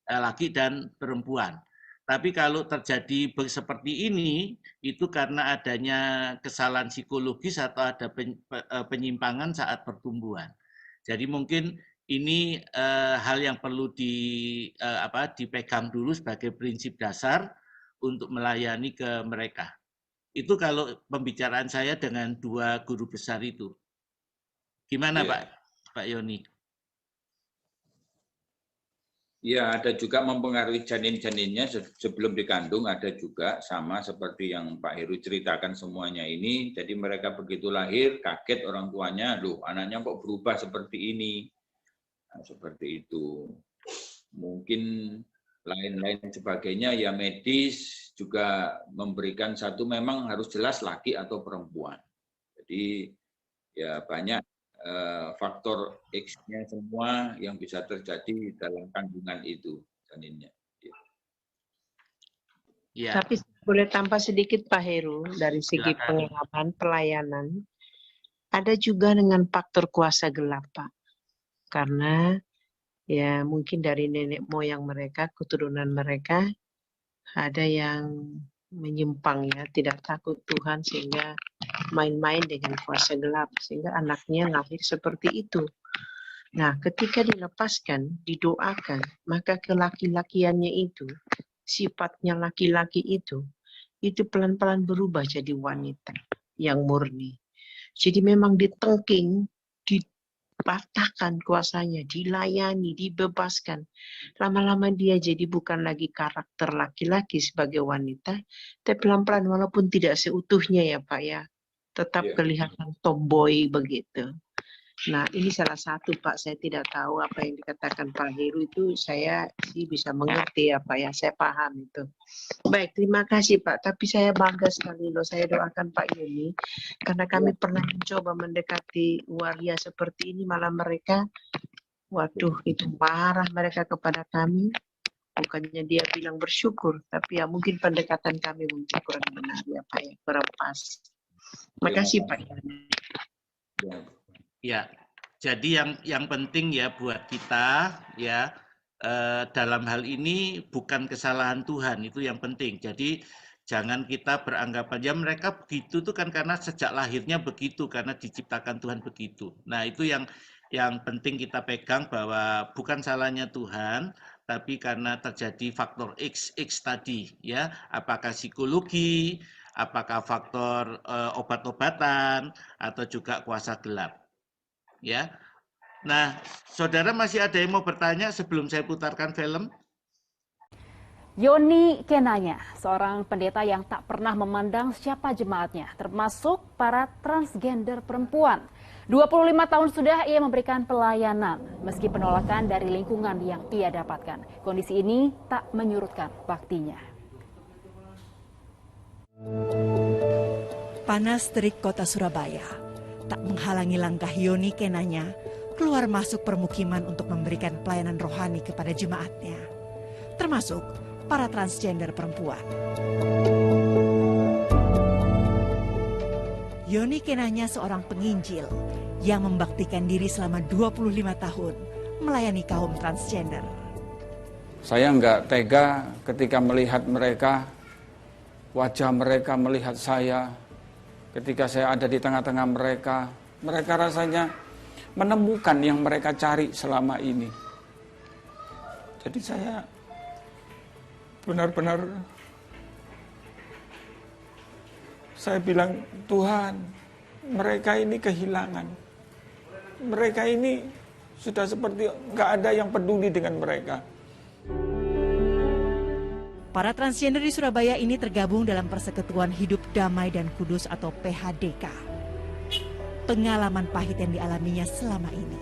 laki dan perempuan. Tapi kalau terjadi seperti ini, itu karena adanya kesalahan psikologis atau ada penyimpangan saat pertumbuhan. Jadi mungkin ini hal yang perlu dipegang dulu sebagai prinsip dasar untuk melayani ke mereka. Itu kalau pembicaraan saya dengan dua guru besar itu. Gimana Pak Yoni? Ya, ada juga mempengaruhi janin-janinnya sebelum dikandung, ada juga sama seperti yang Pak Heru ceritakan semuanya ini. Jadi mereka begitu lahir, kaget orang tuanya, loh anaknya kok berubah seperti ini. Nah, seperti itu. Mungkin lain-lain sebagainya, ya medis juga memberikan satu memang harus jelas laki atau perempuan. Jadi ya banyak faktor X-nya semua yang bisa terjadi dalam kandungan itu janinnya. Ya. Tapi boleh tambah sedikit Pak Heru dari segi pengalaman pelayanan, ada juga dengan faktor kuasa gelap Pak, karena ya mungkin dari nenek moyang mereka, keturunan mereka ada yang menyimpang ya, tidak takut Tuhan sehingga main-main dengan kuasa gelap sehingga anaknya lahir seperti itu. Nah, ketika dilepaskan, didoakan, maka kelaki-lakiannya itu, sifatnya laki-laki itu pelan-pelan berubah jadi wanita yang murni. Jadi memang ditengking, dipatahkan kuasanya, dilayani, dibebaskan. Lama-lama dia jadi bukan lagi karakter laki-laki sebagai wanita, tapi pelan-pelan walaupun tidak seutuhnya ya Pak ya, tetap kelihatan tomboy begitu. Nah ini salah satu Pak, saya tidak tahu apa yang dikatakan Pak Heru itu saya sih bisa mengerti apa ya, saya paham itu. Baik, terima kasih Pak, tapi saya bangga sekali loh, saya doakan Pak Yoni, karena kami pernah mencoba mendekati waria seperti ini, malah mereka, waduh itu marah mereka kepada kami, bukannya dia bilang bersyukur, tapi ya mungkin pendekatan kami mungkin kurang benar ya Pak ya, kurang pas. Makasih Pak Yoni. Ya, jadi yang penting ya buat kita ya dalam hal ini bukan kesalahan Tuhan, itu yang penting. Jadi jangan kita beranggapan ya mereka begitu tuh kan karena sejak lahirnya begitu, karena diciptakan Tuhan begitu. Nah itu yang penting kita pegang bahwa bukan salahnya Tuhan, tapi karena terjadi faktor X tadi ya, apakah psikologi, apakah faktor obat-obatan atau juga kuasa gelap. Ya, nah, saudara masih ada yang mau bertanya sebelum saya putarkan film? Yoni Kenanya, seorang pendeta yang tak pernah memandang siapa jemaatnya, termasuk para transgender perempuan. 25 tahun sudah ia memberikan pelayanan, meski penolakan dari lingkungan yang ia dapatkan. Kondisi ini tak menyurutkan baktinya. Panas terik kota Surabaya tak menghalangi langkah Yoni Kenanya keluar masuk permukiman untuk memberikan pelayanan rohani kepada jemaatnya, termasuk para transgender perempuan. Yoni Kenanya seorang penginjil yang membaktikan diri selama 25 tahun melayani kaum transgender. Saya nggak tega ketika melihat mereka wajah mereka melihat saya, ketika saya ada di tengah-tengah mereka, mereka rasanya menemukan yang mereka cari selama ini. Jadi saya benar-benar, saya bilang, Tuhan, mereka ini kehilangan. Mereka ini sudah seperti nggak ada yang peduli dengan mereka. Para transgender di Surabaya ini tergabung dalam Persekutuan Hidup Damai dan Kudus atau PHDK. Pengalaman pahit yang dialaminya selama ini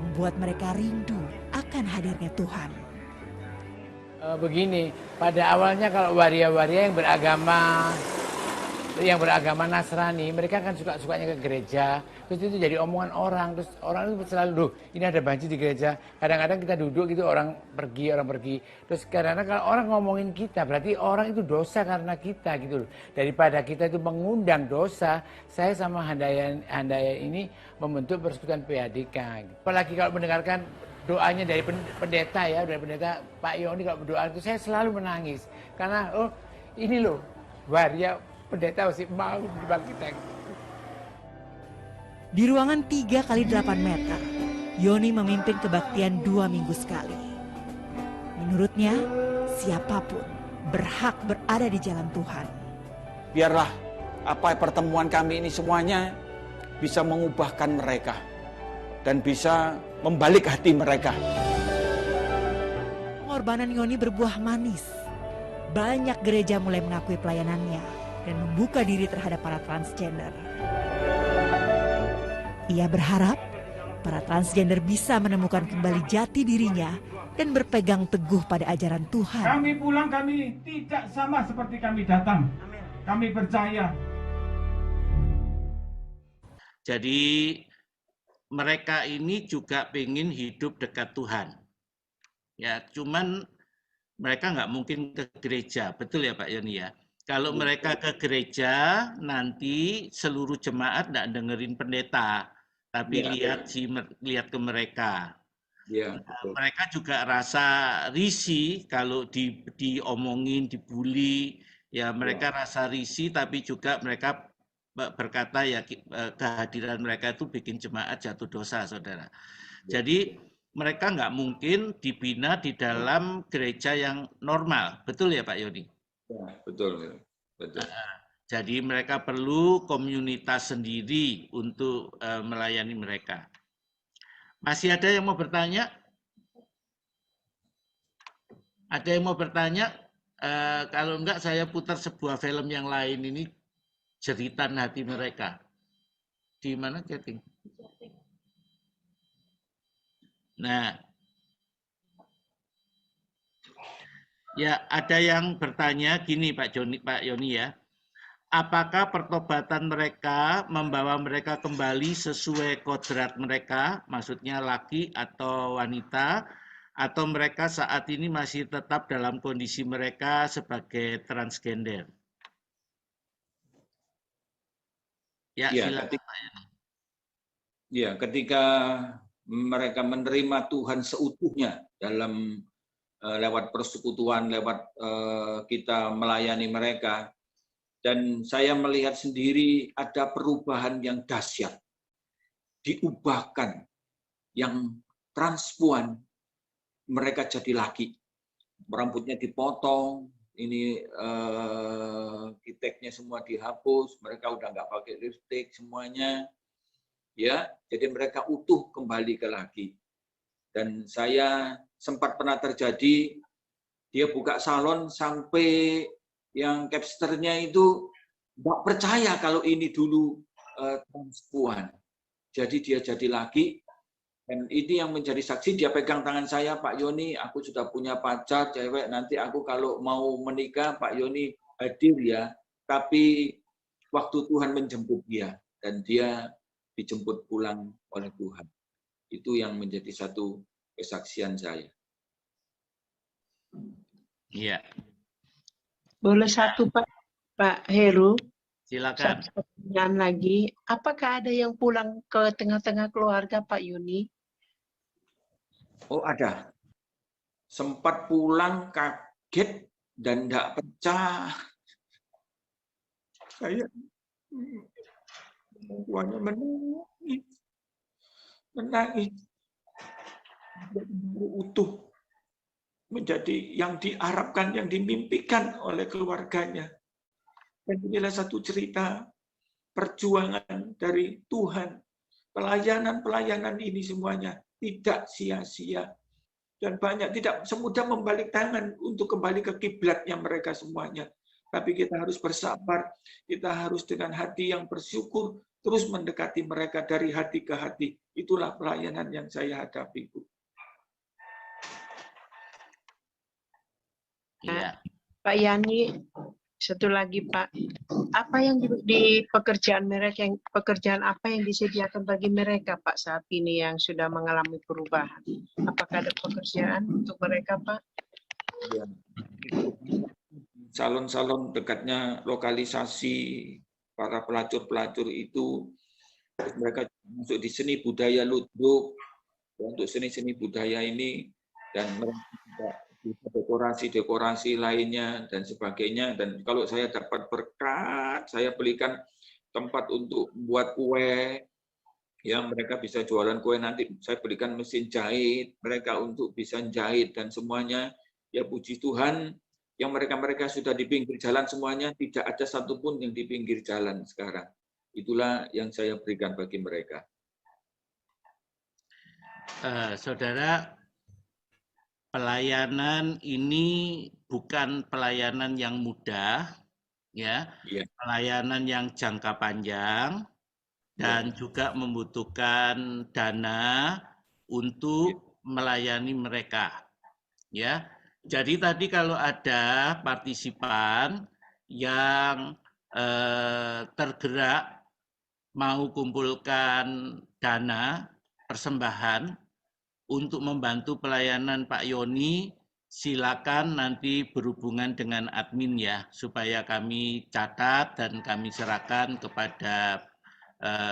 membuat mereka rindu akan hadirnya Tuhan. Begini, pada awalnya kalau waria-waria yang beragama Nasrani, mereka kan sukanya ke gereja, terus itu jadi omongan orang, terus orang itu selalu, loh, ini ada banjir di gereja. Kadang-kadang kita duduk gitu, orang pergi, terus kadang-kadang kalau orang ngomongin kita, berarti orang itu dosa karena kita gitu loh. Daripada kita itu mengundang dosa, saya sama Handaya ini membentuk Persekutuan PHDK. Apalagi kalau mendengarkan doanya dari pendeta ya, dari pendeta Pak Yoni, kalau berdoa itu saya selalu menangis. Karena, oh ini loh, waria pendeta masih mau dibangkitkan. Di ruangan 3x8 meter, Yoni memimpin kebaktian 2 minggu sekali. Menurutnya, siapapun berhak berada di jalan Tuhan. Biarlah apa pertemuan kami ini semuanya bisa mengubahkan mereka dan bisa membalik hati mereka. Pengorbanan Yoni berbuah manis. Banyak gereja mulai mengakui pelayanannya dan membuka diri terhadap para transgender. Ia berharap para transgender bisa menemukan kembali jati dirinya dan berpegang teguh pada ajaran Tuhan. Kami pulang, kami tidak sama seperti kami datang. Kami percaya. Jadi mereka ini juga pengen hidup dekat Tuhan. Ya, cuman mereka nggak mungkin ke gereja, betul ya Pak Yoni ya? Kalau mereka ke gereja, nanti seluruh jemaat nggak dengerin pendeta, tapi lihat ke mereka. Ya, mereka juga rasa risih kalau diomongin, dibully. Ya, mereka rasa risih, tapi juga mereka berkata ya kehadiran mereka itu bikin jemaat jatuh dosa, saudara. Jadi mereka nggak mungkin dibina di dalam gereja yang normal, betul ya Pak Yoni? Ya, betul. Jadi mereka perlu komunitas sendiri untuk melayani mereka. Masih ada yang mau bertanya? Ada yang mau bertanya? Kalau enggak, saya putar sebuah film yang lain ini, Jeritan Hati Mereka. Di mana chatting? Nah, ya ada yang bertanya gini Pak Yoni ya. Apakah pertobatan mereka membawa mereka kembali sesuai kodrat mereka, maksudnya laki atau wanita, atau mereka saat ini masih tetap dalam kondisi mereka sebagai transgender? Ya, silakan Pak Yoni. Ya, ketika mereka menerima Tuhan seutuhnya dalam lewat persekutuan, lewat kita melayani mereka, dan saya melihat sendiri ada perubahan yang dahsyat, diubahkan, yang transpuan, mereka jadi laki, rambutnya dipotong, ini kiteknya semua dihapus, mereka udah nggak pakai lipstick semuanya, ya, jadi mereka utuh kembali ke laki. Dan saya sempat pernah terjadi, dia buka salon sampai yang capsternya itu nggak percaya kalau ini dulu transpuan. Jadi dia jadi laki, dan ini yang menjadi saksi, dia pegang tangan saya, Pak Yoni, aku sudah punya pacar cewek, nanti aku kalau mau menikah, Pak Yoni hadir ya. Tapi waktu Tuhan menjemput dia, dan dia dijemput pulang oleh Tuhan. Itu yang menjadi satu kesaksian saya. Iya. Boleh satu Pak Heru? Silakan. Satu pertanyaan lagi, apakah ada yang pulang ke tengah-tengah keluarga Pak Yoni? Oh ada. Sempat pulang kaget dan tidak percaya. Saya tuanya menangis utuh, menjadi yang diharapkan, yang dimimpikan oleh keluarganya. Dan inilah satu cerita perjuangan dari Tuhan. Pelayanan-pelayanan ini semuanya tidak sia-sia. Dan banyak tidak semudah membalik tangan untuk kembali ke kiblatnya mereka semuanya. Tapi kita harus bersabar, kita harus dengan hati yang bersyukur, terus mendekati mereka dari hati ke hati. Itulah pelayanan yang saya hadapi, Bu. Iya. Pak Yani, satu lagi Pak, apa yang di pekerjaan mereka, pekerjaan apa yang disediakan bagi mereka Pak saat ini yang sudah mengalami perubahan? Apakah ada pekerjaan untuk mereka Pak? Ya. Salon-salon dekatnya lokalisasi para pelacur-pelacur itu, mereka masuk di seni budaya ludruk, untuk seni-seni budaya ini, dan mereka dekorasi-dekorasi lainnya dan sebagainya. Dan kalau saya dapat berkat, saya belikan tempat untuk buat kue, yang mereka bisa jualan kue, nanti saya belikan mesin jahit mereka untuk bisa jahit dan semuanya. Ya puji Tuhan, yang mereka sudah di pinggir jalan semuanya, tidak ada satupun yang di pinggir jalan sekarang. Itulah yang saya berikan bagi mereka. Saudara, pelayanan ini bukan pelayanan yang mudah, ya. Pelayanan yang jangka panjang dan juga membutuhkan dana untuk melayani mereka, ya. Jadi tadi kalau ada partisipan yang tergerak mau kumpulkan dana persembahan untuk membantu pelayanan Pak Yoni, silakan nanti berhubungan dengan admin ya, supaya kami catat dan kami serahkan kepada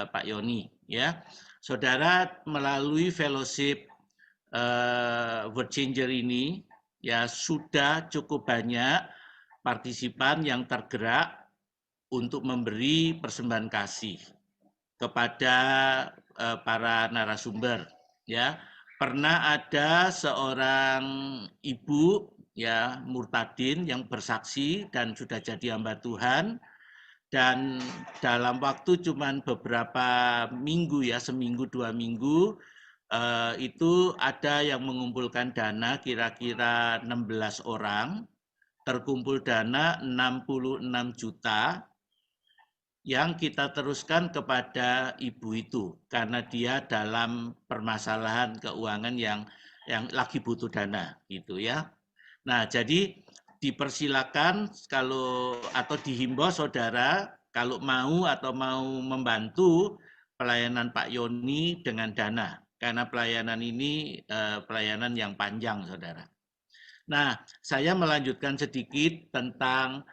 Pak Yoni ya. Saudara, melalui fellowship World Changer ini ya sudah cukup banyak partisipan yang tergerak untuk memberi persembahan kasih kepada para narasumber ya. Pernah ada seorang ibu ya murtadin yang bersaksi dan sudah jadi hamba Tuhan, dan dalam waktu cuman beberapa minggu ya, seminggu 2 minggu, itu ada yang mengumpulkan dana kira-kira 16 orang, terkumpul dana 66 juta yang kita teruskan kepada ibu itu karena dia dalam permasalahan keuangan yang lagi butuh dana gitu ya. Nah, jadi dipersilakan kalau atau dihimbau saudara kalau mau atau mau membantu pelayanan Pak Yoni dengan dana, karena pelayanan ini pelayanan yang panjang, saudara. Nah, saya melanjutkan sedikit tentang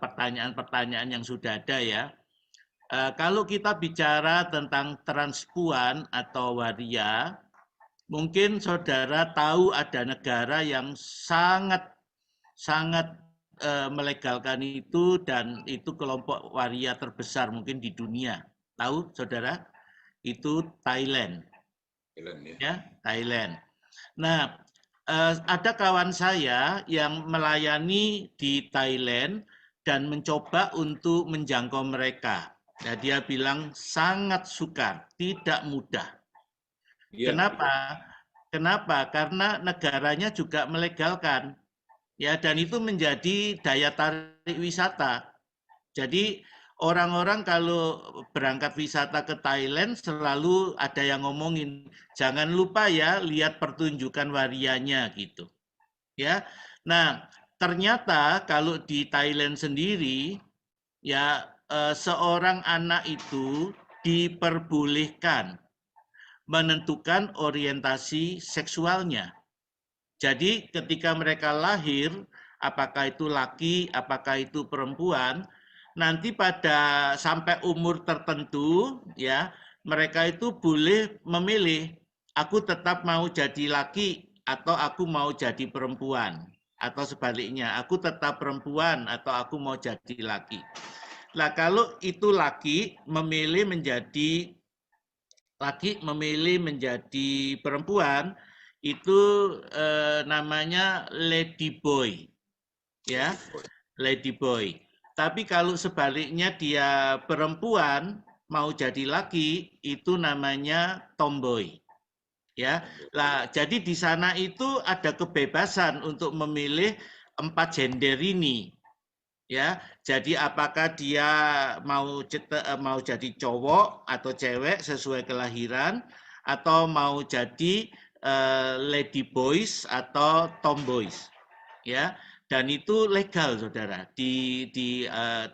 pertanyaan-pertanyaan yang sudah ada ya. Kalau kita bicara tentang transpuan atau waria, mungkin saudara tahu ada negara yang sangat melegalkan itu, dan itu kelompok waria terbesar mungkin di dunia. Tahu saudara? Itu Thailand. Ya, Thailand. Nah, ada kawan saya yang melayani di Thailand dan mencoba untuk menjangkau mereka. Nah, dia bilang sangat sukar, tidak mudah. Kenapa? Kenapa? Karena negaranya juga melegalkan. Ya, dan itu menjadi daya tarik wisata. Jadi orang-orang kalau berangkat wisata ke Thailand selalu ada yang ngomongin, jangan lupa ya lihat pertunjukan warianya gitu. Ya. Nah, ternyata kalau di Thailand sendiri ya seorang anak itu diperbolehkan menentukan orientasi seksualnya. Jadi ketika mereka lahir, apakah itu laki, apakah itu perempuan, nanti pada sampai umur tertentu ya mereka itu boleh memilih, aku tetap mau jadi laki atau aku mau jadi perempuan, atau sebaliknya aku tetap perempuan atau aku mau jadi laki. Nah, kalau itu laki memilih menjadi perempuan, itu namanya lady boy, ya, lady boy. Tapi kalau sebaliknya dia perempuan mau jadi laki, itu namanya tomboy. Ya, lah jadi di sana itu ada kebebasan untuk memilih 4 gender ini. Ya, jadi apakah dia mau jadi cowok atau cewek sesuai kelahiran, atau mau jadi lady boys atau tomboys, ya. Dan itu legal, saudara, di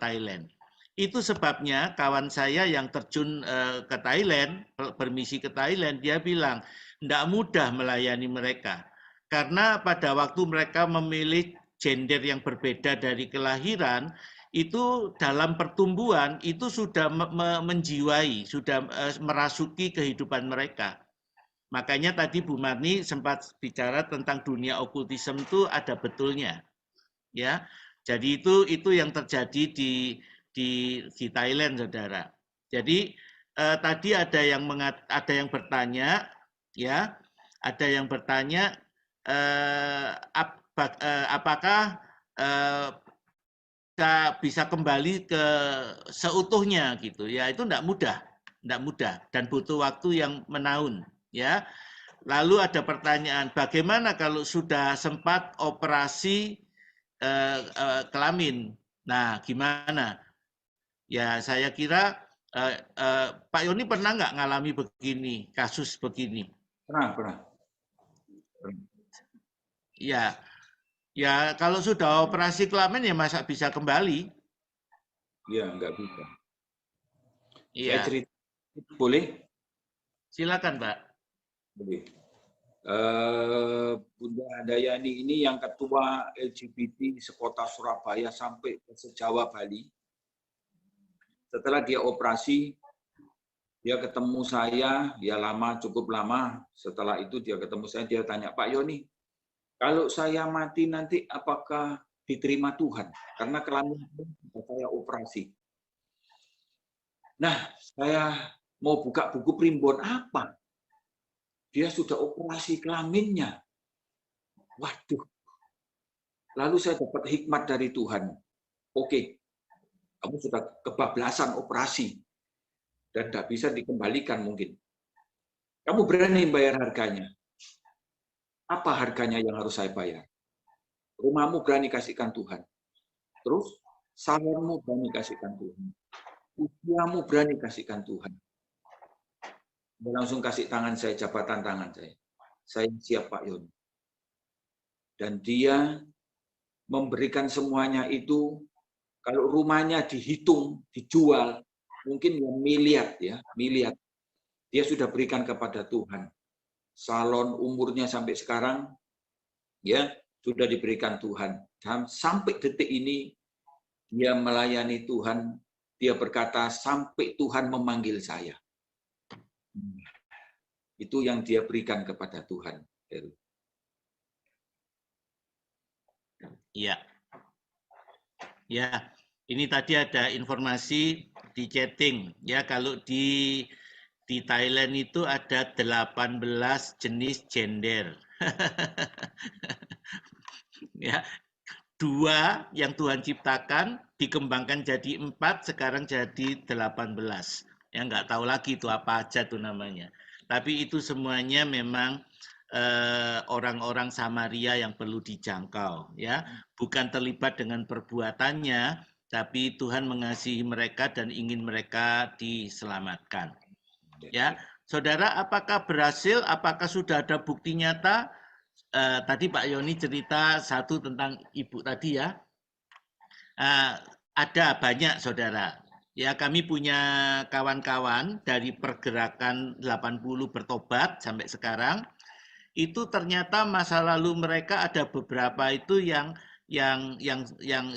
Thailand. Itu sebabnya kawan saya yang terjun ke Thailand, bermisi ke Thailand, dia bilang tidak mudah melayani mereka, karena pada waktu mereka memilih gender yang berbeda dari kelahiran, itu dalam pertumbuhan itu sudah menjiwai, sudah merasuki kehidupan mereka. Makanya tadi Bu Marni sempat bicara tentang dunia okultisme itu ada betulnya, ya. Jadi itu yang terjadi di Thailand, saudara. Jadi tadi ada yang bertanya, ya, ada yang bertanya apakah bisa kembali ke seutuhnya gitu ya. Itu tidak mudah dan butuh waktu yang menahun, ya. Lalu ada pertanyaan, bagaimana kalau sudah sempat operasi kelamin? Nah, gimana? Ya, saya kira Pak Yoni pernah nggak ngalami begini, kasus begini? Pernah. Ya, kalau sudah operasi kelamin ya masa bisa kembali? Iya, nggak bisa. Iya. Saya cerita, boleh? Silakan, Pak. Boleh. Bunda Handayani ini yang ketua LGBT sekota Surabaya sampai ke se-Jawa Bali. Setelah dia operasi, dia ketemu saya, dia cukup lama. Setelah itu dia ketemu saya, dia tanya, Pak Yoni, kalau saya mati nanti apakah diterima Tuhan? Karena kelamin saya operasi. Nah, saya mau buka buku primbon apa? Dia sudah operasi kelaminnya. Waduh. Lalu saya dapat hikmat dari Tuhan. Oke, kamu sudah kebablasan operasi dan tidak bisa dikembalikan mungkin. Kamu berani bayar harganya. Apa harganya yang harus saya bayar? Rumahmu berani kasihkan Tuhan. Terus salonmu berani kasihkan Tuhan. Usiamu berani kasihkan Tuhan. Dia langsung kasih tangan saya, jabatan tangan saya. Saya siap Pak Yoni. Dan dia memberikan semuanya itu, kalau rumahnya dihitung, dijual, mungkin ya miliar. Dia sudah berikan kepada Tuhan. Salon umurnya sampai sekarang, ya sudah diberikan Tuhan. Dan sampai detik ini, dia melayani Tuhan. Dia berkata, sampai Tuhan memanggil saya. Itu yang dia berikan kepada Tuhan. Iya. Ya, ini tadi ada informasi di chatting. Ya, kalau di Thailand itu ada 18 jenis gender. Ya, 2 yang Tuhan ciptakan dikembangkan jadi 4, sekarang jadi 18. Ya, nggak tahu lagi itu apa aja tuh namanya. Tapi itu semuanya memang orang-orang Samaria yang perlu dijangkau, ya, bukan terlibat dengan perbuatannya, tapi Tuhan mengasihi mereka dan ingin mereka diselamatkan. Ya, saudara, apakah berhasil? Apakah sudah ada bukti nyata? Tadi Pak Yoni cerita satu tentang ibu tadi, ya. Ada banyak, saudara. Ya, kami punya kawan-kawan dari pergerakan 80 bertobat sampai sekarang. Itu ternyata masa lalu mereka ada beberapa itu yang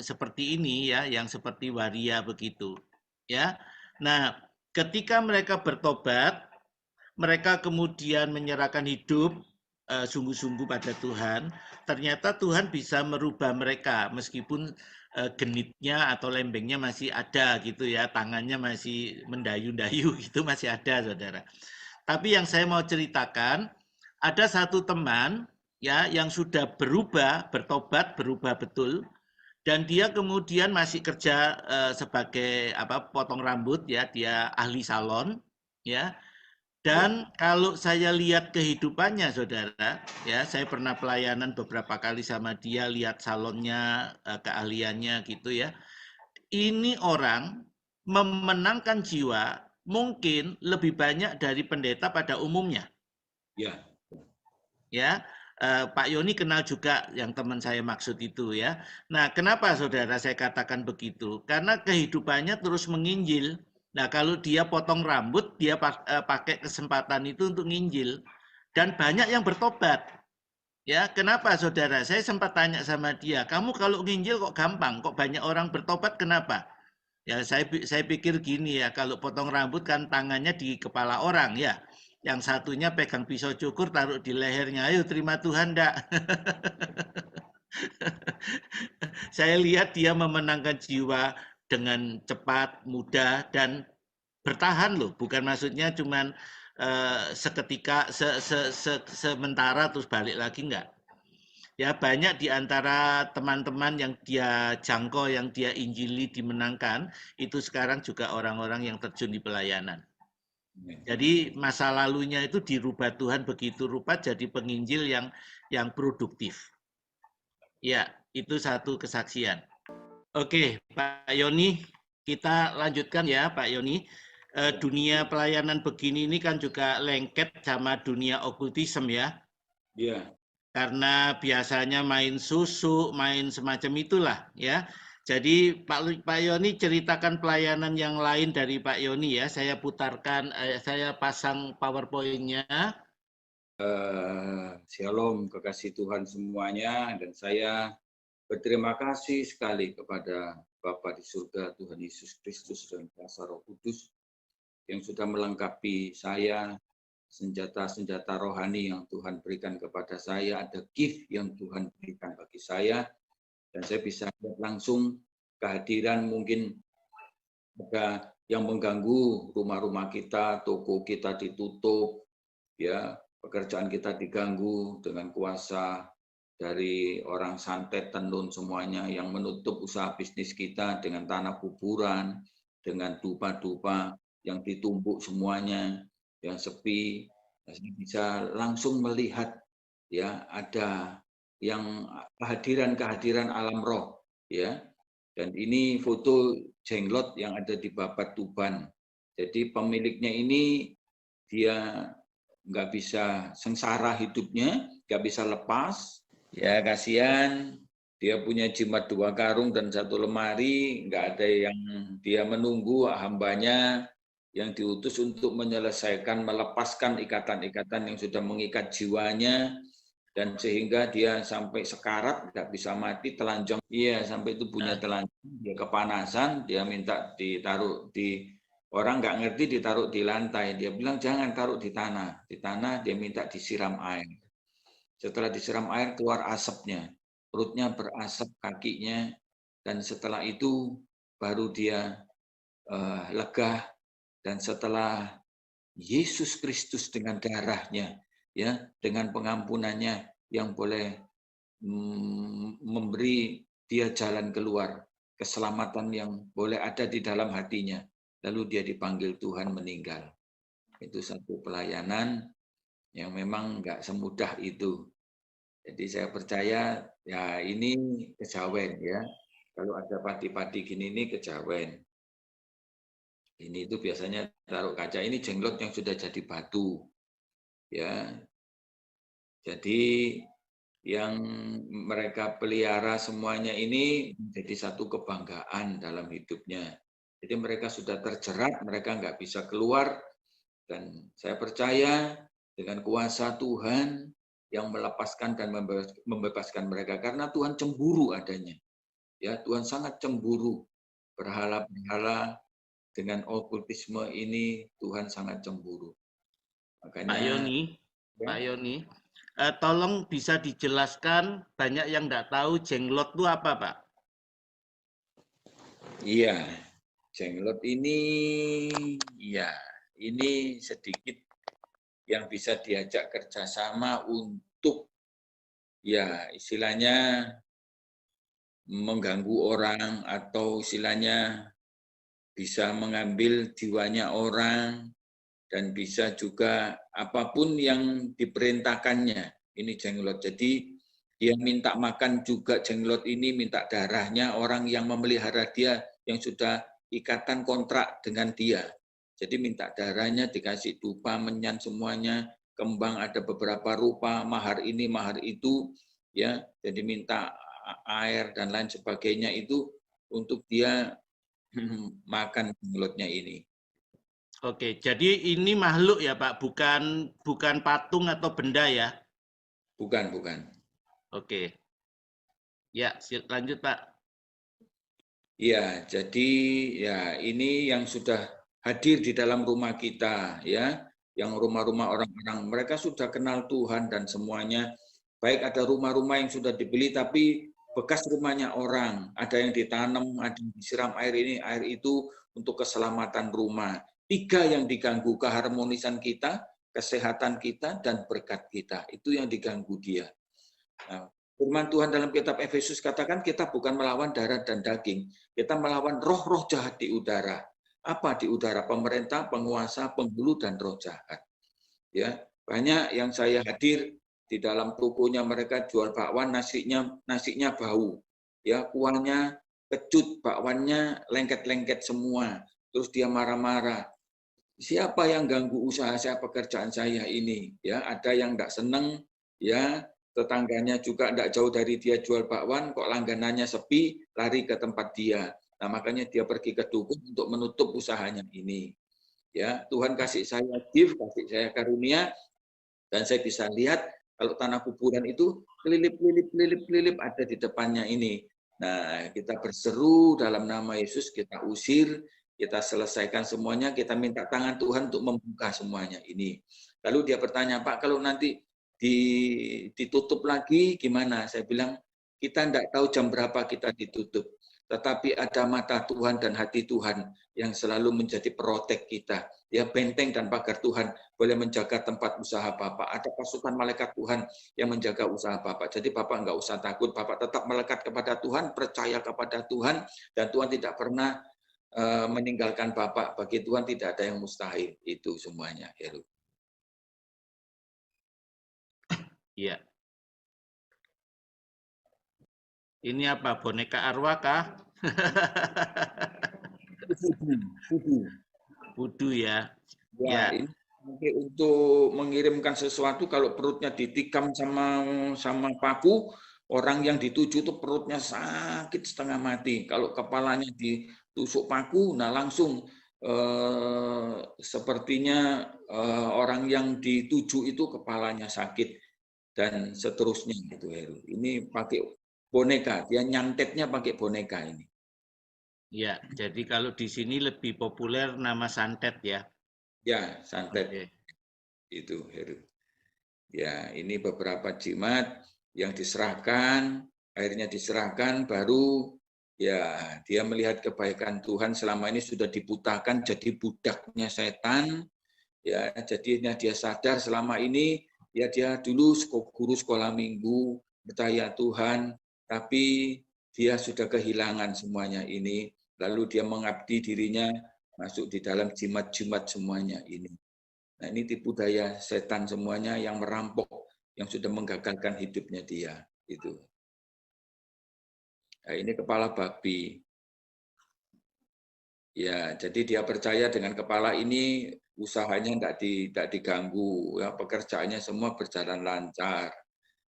seperti ini, ya, yang seperti waria begitu, ya. Nah, ketika mereka bertobat, mereka kemudian menyerahkan hidup sungguh-sungguh pada Tuhan. Ternyata Tuhan bisa merubah mereka, meskipun genitnya atau lembengnya masih ada gitu ya, tangannya masih mendayu-dayu gitu masih ada, saudara. Tapi yang saya mau ceritakan, ada satu teman ya yang sudah berubah, bertobat, berubah betul, dan dia kemudian masih kerja sebagai potong rambut ya, dia ahli salon ya. Dan kalau saya lihat kehidupannya, saudara, ya saya pernah pelayanan beberapa kali sama dia, lihat salonnya, keahliannya gitu ya. Ini orang memenangkan jiwa mungkin lebih banyak dari pendeta pada umumnya. Ya. Ya, Pak Yoni kenal juga yang teman saya maksud itu ya. Nah, kenapa saudara saya katakan begitu? Karena kehidupannya terus menginjil. Nah, kalau dia potong rambut, dia pakai kesempatan itu untuk nginjil. Dan banyak yang bertobat. Ya, kenapa saudara? Saya sempat tanya sama dia, kamu kalau nginjil kok gampang, kok banyak orang bertobat, kenapa? Ya, saya pikir gini ya, kalau potong rambut kan tangannya di kepala orang ya. Yang satunya pegang pisau cukur taruh di lehernya, ayo terima Tuhan ndak? Saya lihat dia memenangkan jiwa dengan cepat, mudah, dan bertahan loh. Bukan maksudnya cuman seketika, sementara terus balik lagi, enggak. Ya, banyak di antara teman-teman yang dia jangkau, yang dia injili, dimenangkan, itu sekarang juga orang-orang yang terjun di pelayanan. Jadi masa lalunya itu dirubah Tuhan begitu rupa jadi penginjil yang produktif. Ya, itu satu kesaksian. Oke, Pak Yoni, kita lanjutkan ya, Pak Yoni. Dunia pelayanan begini ini kan juga lengket sama dunia okultisme ya. Iya. Karena biasanya main susu, main semacam itulah ya. Jadi Pak Yoni ceritakan pelayanan yang lain dari Pak Yoni ya. Saya putarkan, saya pasang PowerPoint-nya. Shalom, kekasih Tuhan semuanya, dan saya berterima kasih sekali kepada Bapa di surga, Tuhan Yesus Kristus dan kuasa Roh Kudus yang sudah melengkapi saya, senjata-senjata rohani yang Tuhan berikan kepada saya, ada gift yang Tuhan berikan bagi saya, dan saya bisa lihat langsung kehadiran mungkin ada yang mengganggu rumah-rumah kita, toko kita ditutup, ya pekerjaan kita diganggu dengan kuasa dari orang santet, tenun semuanya yang menutup usaha bisnis kita dengan tanah kuburan, dengan dupa-dupa yang ditumbuk semuanya, yang sepi. Saya bisa langsung melihat ya ada yang kehadiran alam roh ya. Dan ini foto jenglot yang ada di Babat Tuban. Jadi pemiliknya ini dia nggak bisa sengsara hidupnya, nggak bisa lepas. Ya kasihan, dia punya jimat 2 karung dan 1 lemari, nggak ada yang dia menunggu hambanya yang diutus untuk menyelesaikan, melepaskan ikatan-ikatan yang sudah mengikat jiwanya, dan sehingga dia sampai sekarat, nggak bisa mati, telanjang. Iya, sampai itu punya telanjang, dia kepanasan, dia minta ditaruh di, orang nggak ngerti ditaruh di lantai. Dia bilang jangan taruh di tanah. Di tanah dia minta disiram air. Setelah disiram air keluar asapnya, perutnya berasap, kakinya, dan setelah itu baru dia lega. Dan setelah Yesus Kristus dengan darahnya, ya, dengan pengampunannya yang boleh memberi dia jalan keluar, keselamatan yang boleh ada di dalam hatinya. Lalu dia dipanggil Tuhan meninggal. Itu satu pelayanan yang memang nggak semudah itu. Jadi saya percaya ya ini kejawen ya. Kalau ada padi-padi gini ini kejawen. Ini itu biasanya taruh kaca, ini jenglot yang sudah jadi batu. Ya. Jadi yang mereka pelihara semuanya ini menjadi satu kebanggaan dalam hidupnya. Jadi mereka sudah terjerat, mereka nggak bisa keluar. Dan saya percaya dengan kuasa Tuhan yang melepaskan dan membebaskan mereka. Karena Tuhan cemburu adanya. Ya, Tuhan sangat cemburu. Berhala-berhala dengan okultisme ini Tuhan sangat cemburu. Makanya, Pak Yoni, tolong bisa dijelaskan, banyak yang nggak tahu jenglot itu apa, Pak? Iya, Jenglot ini, ya, ini sedikit yang bisa diajak kerjasama untuk, ya, istilahnya mengganggu orang atau istilahnya bisa mengambil jiwanya orang dan bisa juga apapun yang diperintahkannya. Ini Jenglot. Jadi dia minta makan juga Jenglot ini, minta darahnya orang yang memelihara dia, yang sudah ikatan kontrak dengan dia. Jadi minta darahnya, dikasih dupa, menyan semuanya, kembang ada beberapa rupa, mahar ini, mahar itu, ya. Jadi minta air dan lain sebagainya itu untuk dia makan Jenglotnya ini. Oke, jadi ini makhluk ya Pak, bukan patung atau benda ya? Bukan, bukan. Oke. Ya, lanjut Pak. Ya, jadi ya ini yang sudah hadir di dalam rumah kita ya, yang rumah-rumah orang-orang, mereka sudah kenal Tuhan dan semuanya. Baik ada rumah-rumah yang sudah dibeli tapi bekas rumahnya orang, ada yang ditanam, ada yang disiram air ini, air itu untuk keselamatan rumah. 3 yang diganggu, keharmonisan kita, kesehatan kita, dan berkat kita. Itu yang diganggu dia. Nah, firman Tuhan dalam kitab Efesus katakan kita bukan melawan darah dan daging, kita melawan roh-roh jahat di udara. Apa di udara? Pemerintah, penguasa, penghulu, dan roh jahat. Ya, banyak yang saya hadir di dalam tokonya, mereka jual bakwan, nasinya bau, ya, kuahnya kecut, bakwannya lengket-lengket semua, terus dia marah-marah. Siapa yang ganggu usaha saya, pekerjaan saya ini? Ya, ada yang tidak senang, ya. Tetangganya juga tidak jauh dari dia jual bakwan, kok langganannya sepi, lari ke tempat dia. Nah, makanya dia pergi ke dukun untuk menutup usahanya ini. Ya, Tuhan kasih saya gift, kasih saya karunia, dan saya bisa lihat kalau tanah kuburan itu kelilip ada di depannya ini. Nah, kita berseru dalam nama Yesus, kita usir, kita selesaikan semuanya, kita minta tangan Tuhan untuk membuka semuanya ini. Lalu dia bertanya, Pak, kalau nanti ditutup lagi gimana? Saya bilang, kita tidak tahu jam berapa kita ditutup. Tetapi ada mata Tuhan dan hati Tuhan yang selalu menjadi protek kita. Ya, benteng dan pagar Tuhan boleh menjaga tempat usaha Bapak. Ada pasukan malaikat Tuhan yang menjaga usaha Bapak. Jadi Bapak nggak usah takut. Bapak tetap melekat kepada Tuhan, percaya kepada Tuhan, dan Tuhan tidak pernah meninggalkan Bapak. Bagi Tuhan tidak ada yang mustahil. Itu semuanya, Heru. Iya. Ini apa? Boneka arwah kah? Vudu ya. Ya, ini untuk mengirimkan sesuatu, kalau perutnya ditikam sama paku, orang yang dituju itu perutnya sakit setengah mati. Kalau kepalanya ditusuk paku, nah langsung sepertinya orang yang dituju itu kepalanya sakit dan seterusnya gitu, Heru. Ini pakai boneka, dia nyantetnya pakai boneka ini. Ya, jadi kalau di sini lebih populer nama santet ya. Ya, santet. Okay. Itu, Heru. Ya, ini beberapa jimat yang diserahkan, akhirnya diserahkan, baru ya dia melihat kebaikan Tuhan selama ini sudah dibutakan jadi budaknya setan. Ya, jadinya dia sadar selama ini ya dia dulu guru sekolah minggu, percaya Tuhan, tapi dia sudah kehilangan semuanya ini. Lalu dia mengabdi dirinya masuk di dalam jimat-jimat semuanya ini. Nah, ini tipu daya setan semuanya yang merampok, yang sudah menggagalkan hidupnya dia. Itu. Nah, ini kepala babi. Ya, jadi dia percaya dengan kepala ini usahanya tidak diganggu, ya, pekerjaannya semua berjalan lancar.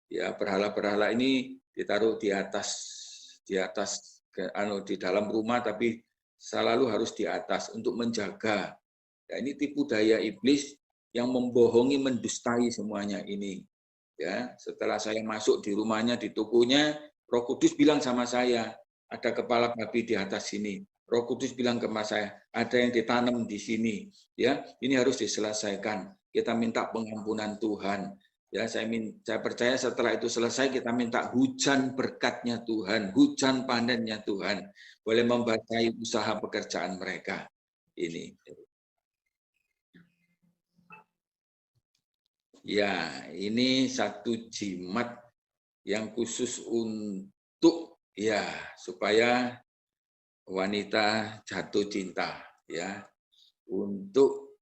Ya, berhala-berhala ini ditaruh di dalam rumah, tapi selalu harus di atas untuk menjaga. Ya, ini tipu daya iblis yang membohongi, mendustai semuanya ini. Ya, setelah saya masuk di rumahnya, di tokonya, Roh Kudus bilang sama saya, ada kepala babi di atas sini. Roh Kudus bilang ke saya, ada yang ditanam di sini. Ya, ini harus diselesaikan. Kita minta pengampunan Tuhan. Ya, saya percaya setelah itu selesai kita minta hujan berkatnya Tuhan, hujan panennya Tuhan, boleh membasahi usaha pekerjaan mereka. Ini. Ya, ini satu jimat yang khusus untuk ya supaya wanita jatuh cinta, ya, untuk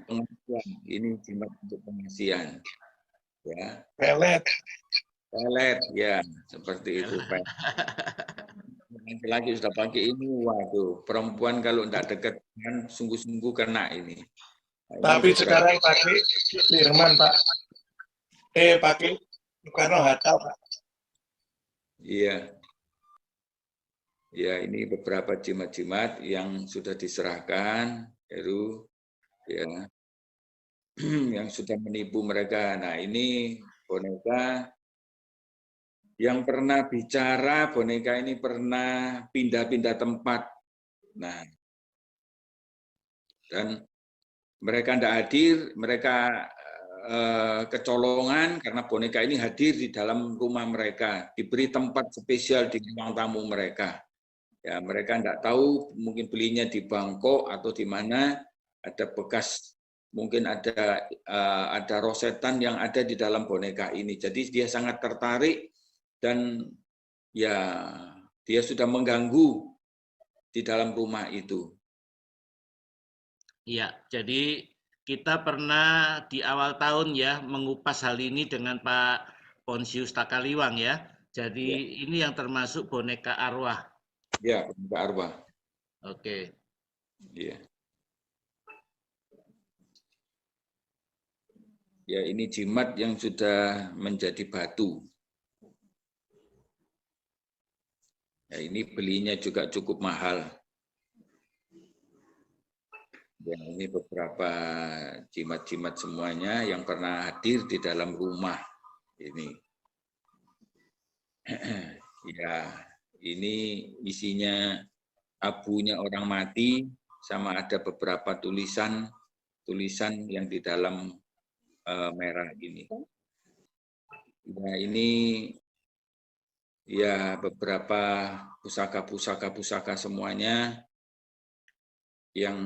pengasihan. Ini jimat untuk pengasihan, ya. Pelet. Pelet, ya, seperti itu. Laki-laki sudah pakai ini, waduh, perempuan kalau tidak dekat kan sungguh-sungguh kena ini. Nah, Tapi sekarang pakai Firman, Pak. Pakai Soekarno Hatta, Pak. Iya. Ya, ini beberapa jimat-jimat yang sudah diserahkan, Heru, ya, yang sudah menipu mereka. Nah, ini boneka yang pernah bicara, boneka ini pernah pindah-pindah tempat. Nah, dan mereka tidak hadir, mereka kecolongan karena boneka ini hadir di dalam rumah mereka, diberi tempat spesial di ruang tamu mereka. Ya, mereka tidak tahu, mungkin belinya di Bangkok atau di mana, ada bekas, mungkin ada rosetan yang ada di dalam boneka ini. Jadi dia sangat tertarik dan ya dia sudah mengganggu di dalam rumah itu. Iya, jadi kita pernah di awal tahun ya mengupas hal ini dengan Pak Ponsius Takaliwang ya. Jadi ini yang termasuk boneka arwah. Ya, boneka arwah. Oke. Iya. Ya, ini jimat yang sudah menjadi batu. Ya, ini belinya juga cukup mahal. Ya, ini beberapa jimat-jimat semuanya yang pernah hadir di dalam rumah ini. Ya, ini isinya abunya orang mati, sama ada beberapa tulisan yang di dalam merah ini. Nah, ini ya beberapa pusaka semuanya yang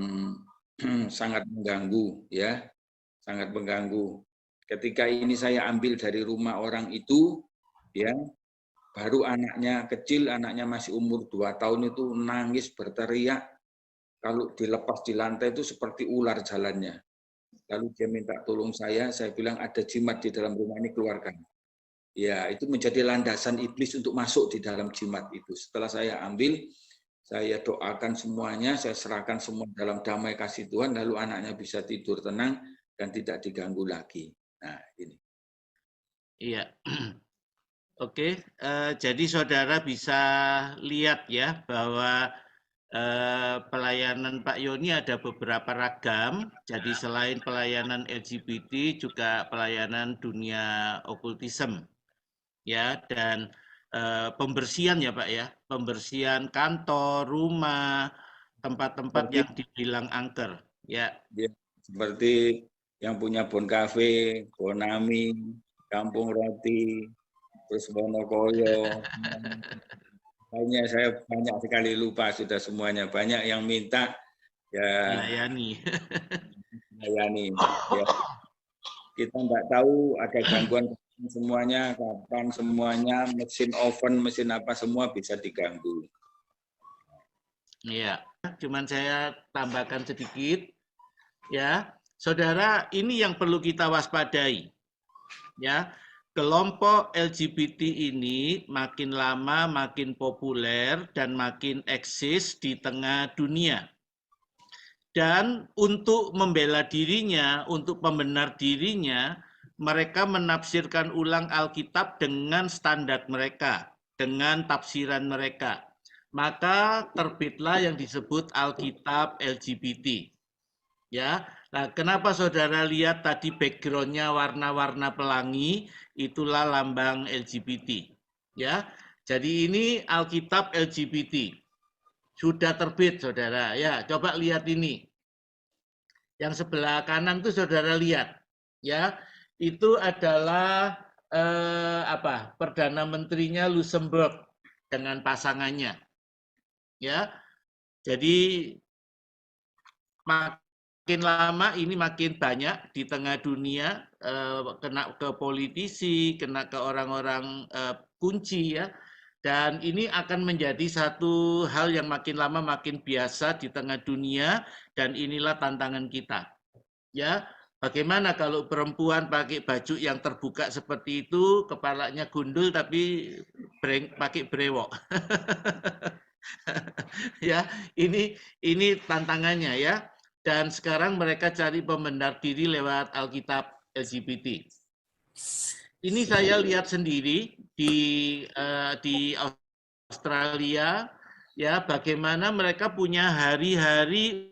sangat mengganggu, ya, sangat mengganggu. Ketika ini saya ambil dari rumah orang itu, ya, baru anaknya kecil, anaknya masih umur 2 tahun itu nangis berteriak, kalau dilepas di lantai itu seperti ular jalannya. Lalu dia minta tolong saya bilang ada jimat di dalam rumah ini, keluarkan. Ya, itu menjadi landasan iblis untuk masuk di dalam jimat itu. Setelah saya ambil, saya doakan semuanya, saya serahkan semua dalam damai kasih Tuhan, lalu anaknya bisa tidur tenang dan tidak diganggu lagi. Nah, ini. Iya. Oke, jadi saudara bisa lihat ya bahwa pelayanan Pak Yoni ada beberapa ragam. Jadi selain pelayanan LGBT juga pelayanan dunia okultisme, ya, dan pembersihan ya Pak ya, pembersihan kantor, rumah, tempat-tempat yang dibilang angker, ya. Ya, seperti yang punya Bon Cafe, Bonami, Kampung Roti, terus Wonokoyo. Saya banyak sekali lupa sudah semuanya. Banyak yang minta ya layani. Ya. Kita nggak tahu ada gangguan semuanya, kapan semuanya, mesin oven, mesin apa semua bisa diganggu. Iya, cuman saya tambahkan sedikit, ya, saudara, ini yang perlu kita waspadai, ya. Kelompok LGBT ini makin lama makin populer dan makin eksis di tengah dunia. Dan untuk membela dirinya, untuk pembenar dirinya, mereka menafsirkan ulang Alkitab dengan standar mereka, dengan tafsiran mereka. Maka terbitlah yang disebut Alkitab LGBT. Ya, nah, kenapa saudara lihat tadi backgroundnya warna-warna pelangi, itulah lambang LGBT. Ya, jadi ini Alkitab LGBT sudah terbit, saudara. Ya, coba lihat ini. Yang sebelah kanan tuh saudara lihat, ya, itu adalah Perdana Menterinya Luxembourg dengan pasangannya. Ya. Jadi makin lama ini makin banyak di tengah dunia kena ke politisi, kena ke orang-orang kunci ya. Dan ini akan menjadi satu hal yang makin lama makin biasa di tengah dunia, dan inilah tantangan kita. Ya, bagaimana kalau perempuan pakai baju yang terbuka seperti itu, kepalanya gundul tapi pakai brewok. Ya, ini tantangannya ya. Dan sekarang mereka cari pembenar diri lewat Alkitab LGBT. Ini saya lihat sendiri di Australia ya, bagaimana mereka punya hari-hari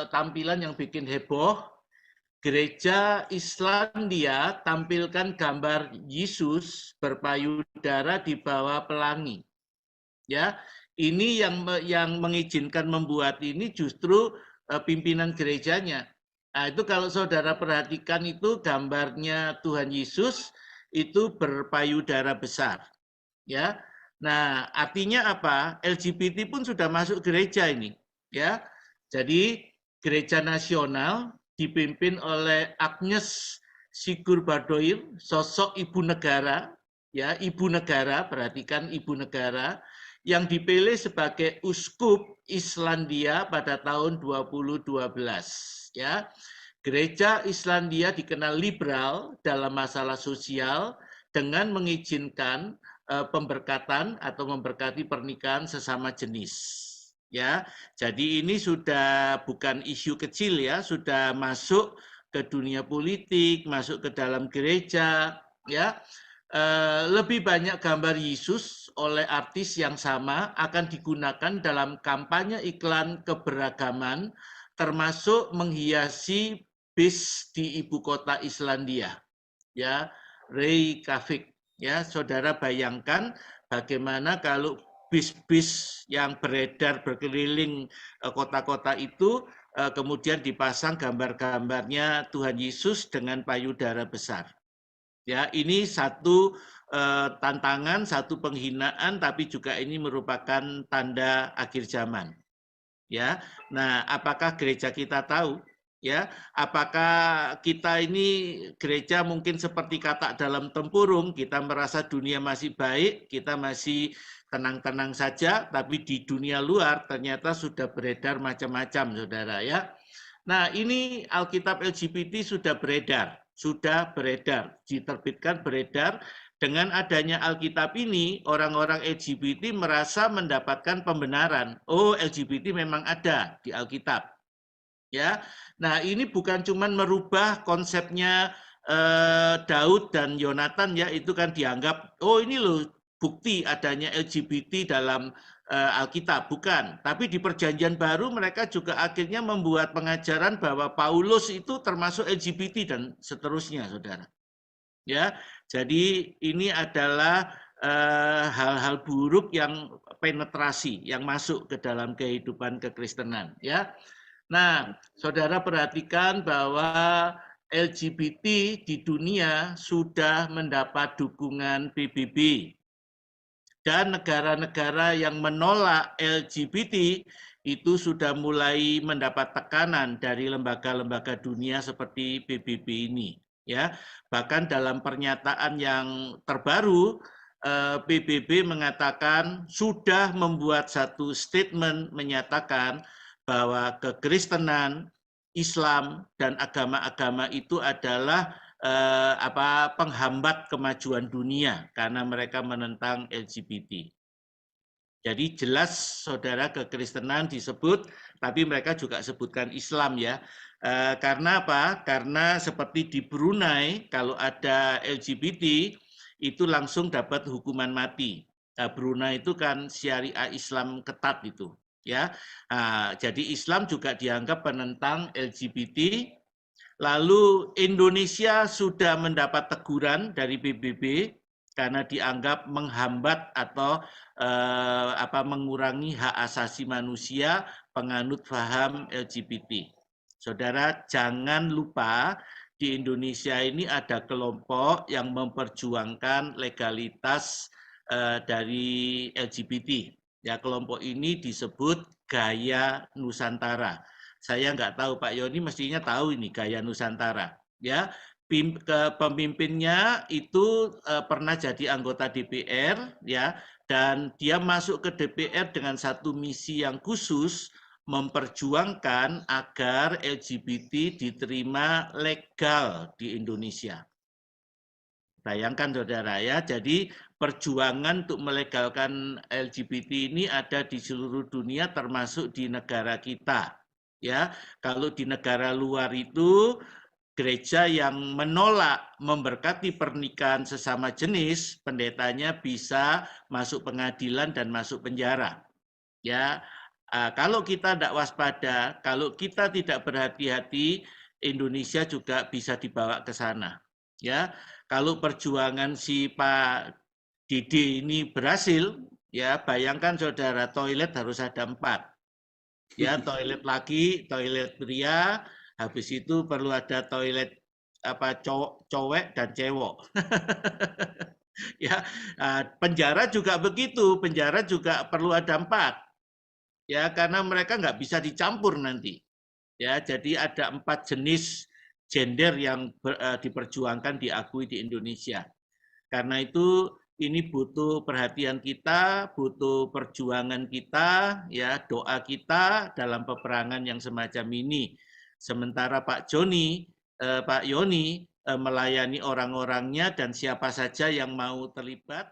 tampilan yang bikin heboh. Gereja Islandia tampilkan gambar Yesus berpayudara di bawah pelangi. Ya, ini yang mengizinkan membuat ini justru pimpinan gerejanya. Nah, itu kalau saudara perhatikan itu gambarnya Tuhan Yesus itu berpayudara besar. Ya. Nah, artinya apa? LGBT pun sudah masuk gereja ini, ya. Jadi gereja nasional dipimpin oleh Agnes Sigurðardóttir, sosok ibu negara, ya, ibu negara, perhatikan ibu negara, yang dipilih sebagai uskup Islandia pada tahun 2012, ya. Gereja Islandia dikenal liberal dalam masalah sosial dengan mengizinkan pemberkatan atau memberkati pernikahan sesama jenis. Ya, jadi ini sudah bukan isu kecil ya, sudah masuk ke dunia politik, masuk ke dalam gereja, ya. Lebih banyak gambar Yesus oleh artis yang sama akan digunakan dalam kampanye iklan keberagaman, termasuk menghiasi bis di ibu kota Islandia, ya, Reykjavik. Ya, saudara bayangkan bagaimana kalau bis-bis yang beredar berkeliling kota-kota itu kemudian dipasang gambar-gambarnya Tuhan Yesus dengan payudara besar. Ya, ini satu tantangan, satu penghinaan, tapi juga ini merupakan tanda akhir zaman. Ya, nah apakah gereja kita tahu? Ya, apakah kita ini gereja mungkin seperti katak dalam tempurung, kita merasa dunia masih baik, kita masih tenang-tenang saja, tapi di dunia luar ternyata sudah beredar macam-macam, saudara ya. Nah, ini Alkitab LGBT sudah beredar, diterbitkan, beredar. Dengan adanya Alkitab ini, orang-orang LGBT merasa mendapatkan pembenaran. Oh, LGBT memang ada di Alkitab. Ya, nah ini bukan cuma merubah konsepnya Daud dan Yonatan ya, itu kan dianggap oh ini loh bukti adanya LGBT dalam Alkitab, bukan. Tapi di Perjanjian Baru mereka juga akhirnya membuat pengajaran bahwa Paulus itu termasuk LGBT dan seterusnya, saudara. Ya, jadi ini adalah hal-hal buruk yang penetrasi, yang masuk ke dalam kehidupan kekristenan. Ya. Nah, saudara perhatikan bahwa LGBT di dunia sudah mendapat dukungan PBB. Dan negara-negara yang menolak LGBT itu sudah mulai mendapat tekanan dari lembaga-lembaga dunia seperti PBB ini. Ya, bahkan dalam pernyataan yang terbaru, PBB mengatakan sudah membuat satu statement menyatakan bahwa kekristenan, Islam, dan agama-agama itu adalah penghambat kemajuan dunia karena mereka menentang LGBT. Jadi jelas saudara kekristenan disebut, tapi mereka juga sebutkan Islam ya. Karena apa? Karena seperti di Brunei, kalau ada LGBT itu langsung dapat hukuman mati. Nah, Brunei itu kan syariah Islam ketat itu. Ya, nah, jadi Islam juga dianggap penentang LGBT. Lalu Indonesia sudah mendapat teguran dari PBB karena dianggap menghambat atau mengurangi hak asasi manusia penganut paham LGBT. Saudara, jangan lupa di Indonesia ini ada kelompok yang memperjuangkan legalitas dari LGBT. Ya, kelompok ini disebut Gaya Nusantara. Saya nggak tahu, Pak Yoni mestinya tahu ini Gaya Nusantara. Ya, pemimpinnya itu pernah jadi anggota DPR, ya, dan dia masuk ke DPR dengan satu misi yang khusus, memperjuangkan agar LGBT diterima legal di Indonesia. Bayangkan saudara ya, jadi perjuangan untuk melegalkan LGBT ini ada di seluruh dunia termasuk di negara kita. Ya, kalau di negara luar itu gereja yang menolak memberkati pernikahan sesama jenis, pendetanya bisa masuk pengadilan dan masuk penjara. Ya, kalau kita tidak waspada, kalau kita tidak berhati-hati, Indonesia juga bisa dibawa ke sana. Ya, kalau perjuangan si Pak Didi ini berhasil, ya bayangkan saudara, toilet harus ada 4. Ya, toilet laki, toilet pria, habis itu perlu ada toilet cowok dan cewek. Ya, penjara juga begitu, penjara juga perlu ada 4. Ya, karena mereka nggak bisa dicampur nanti. Ya, jadi ada 4 jenis gender yang diperjuangkan, diakui di Indonesia. Karena itu ini butuh perhatian kita, butuh perjuangan kita, ya, doa kita dalam peperangan yang semacam ini. Sementara Pak Yoni melayani orang-orangnya dan siapa saja yang mau terlibat.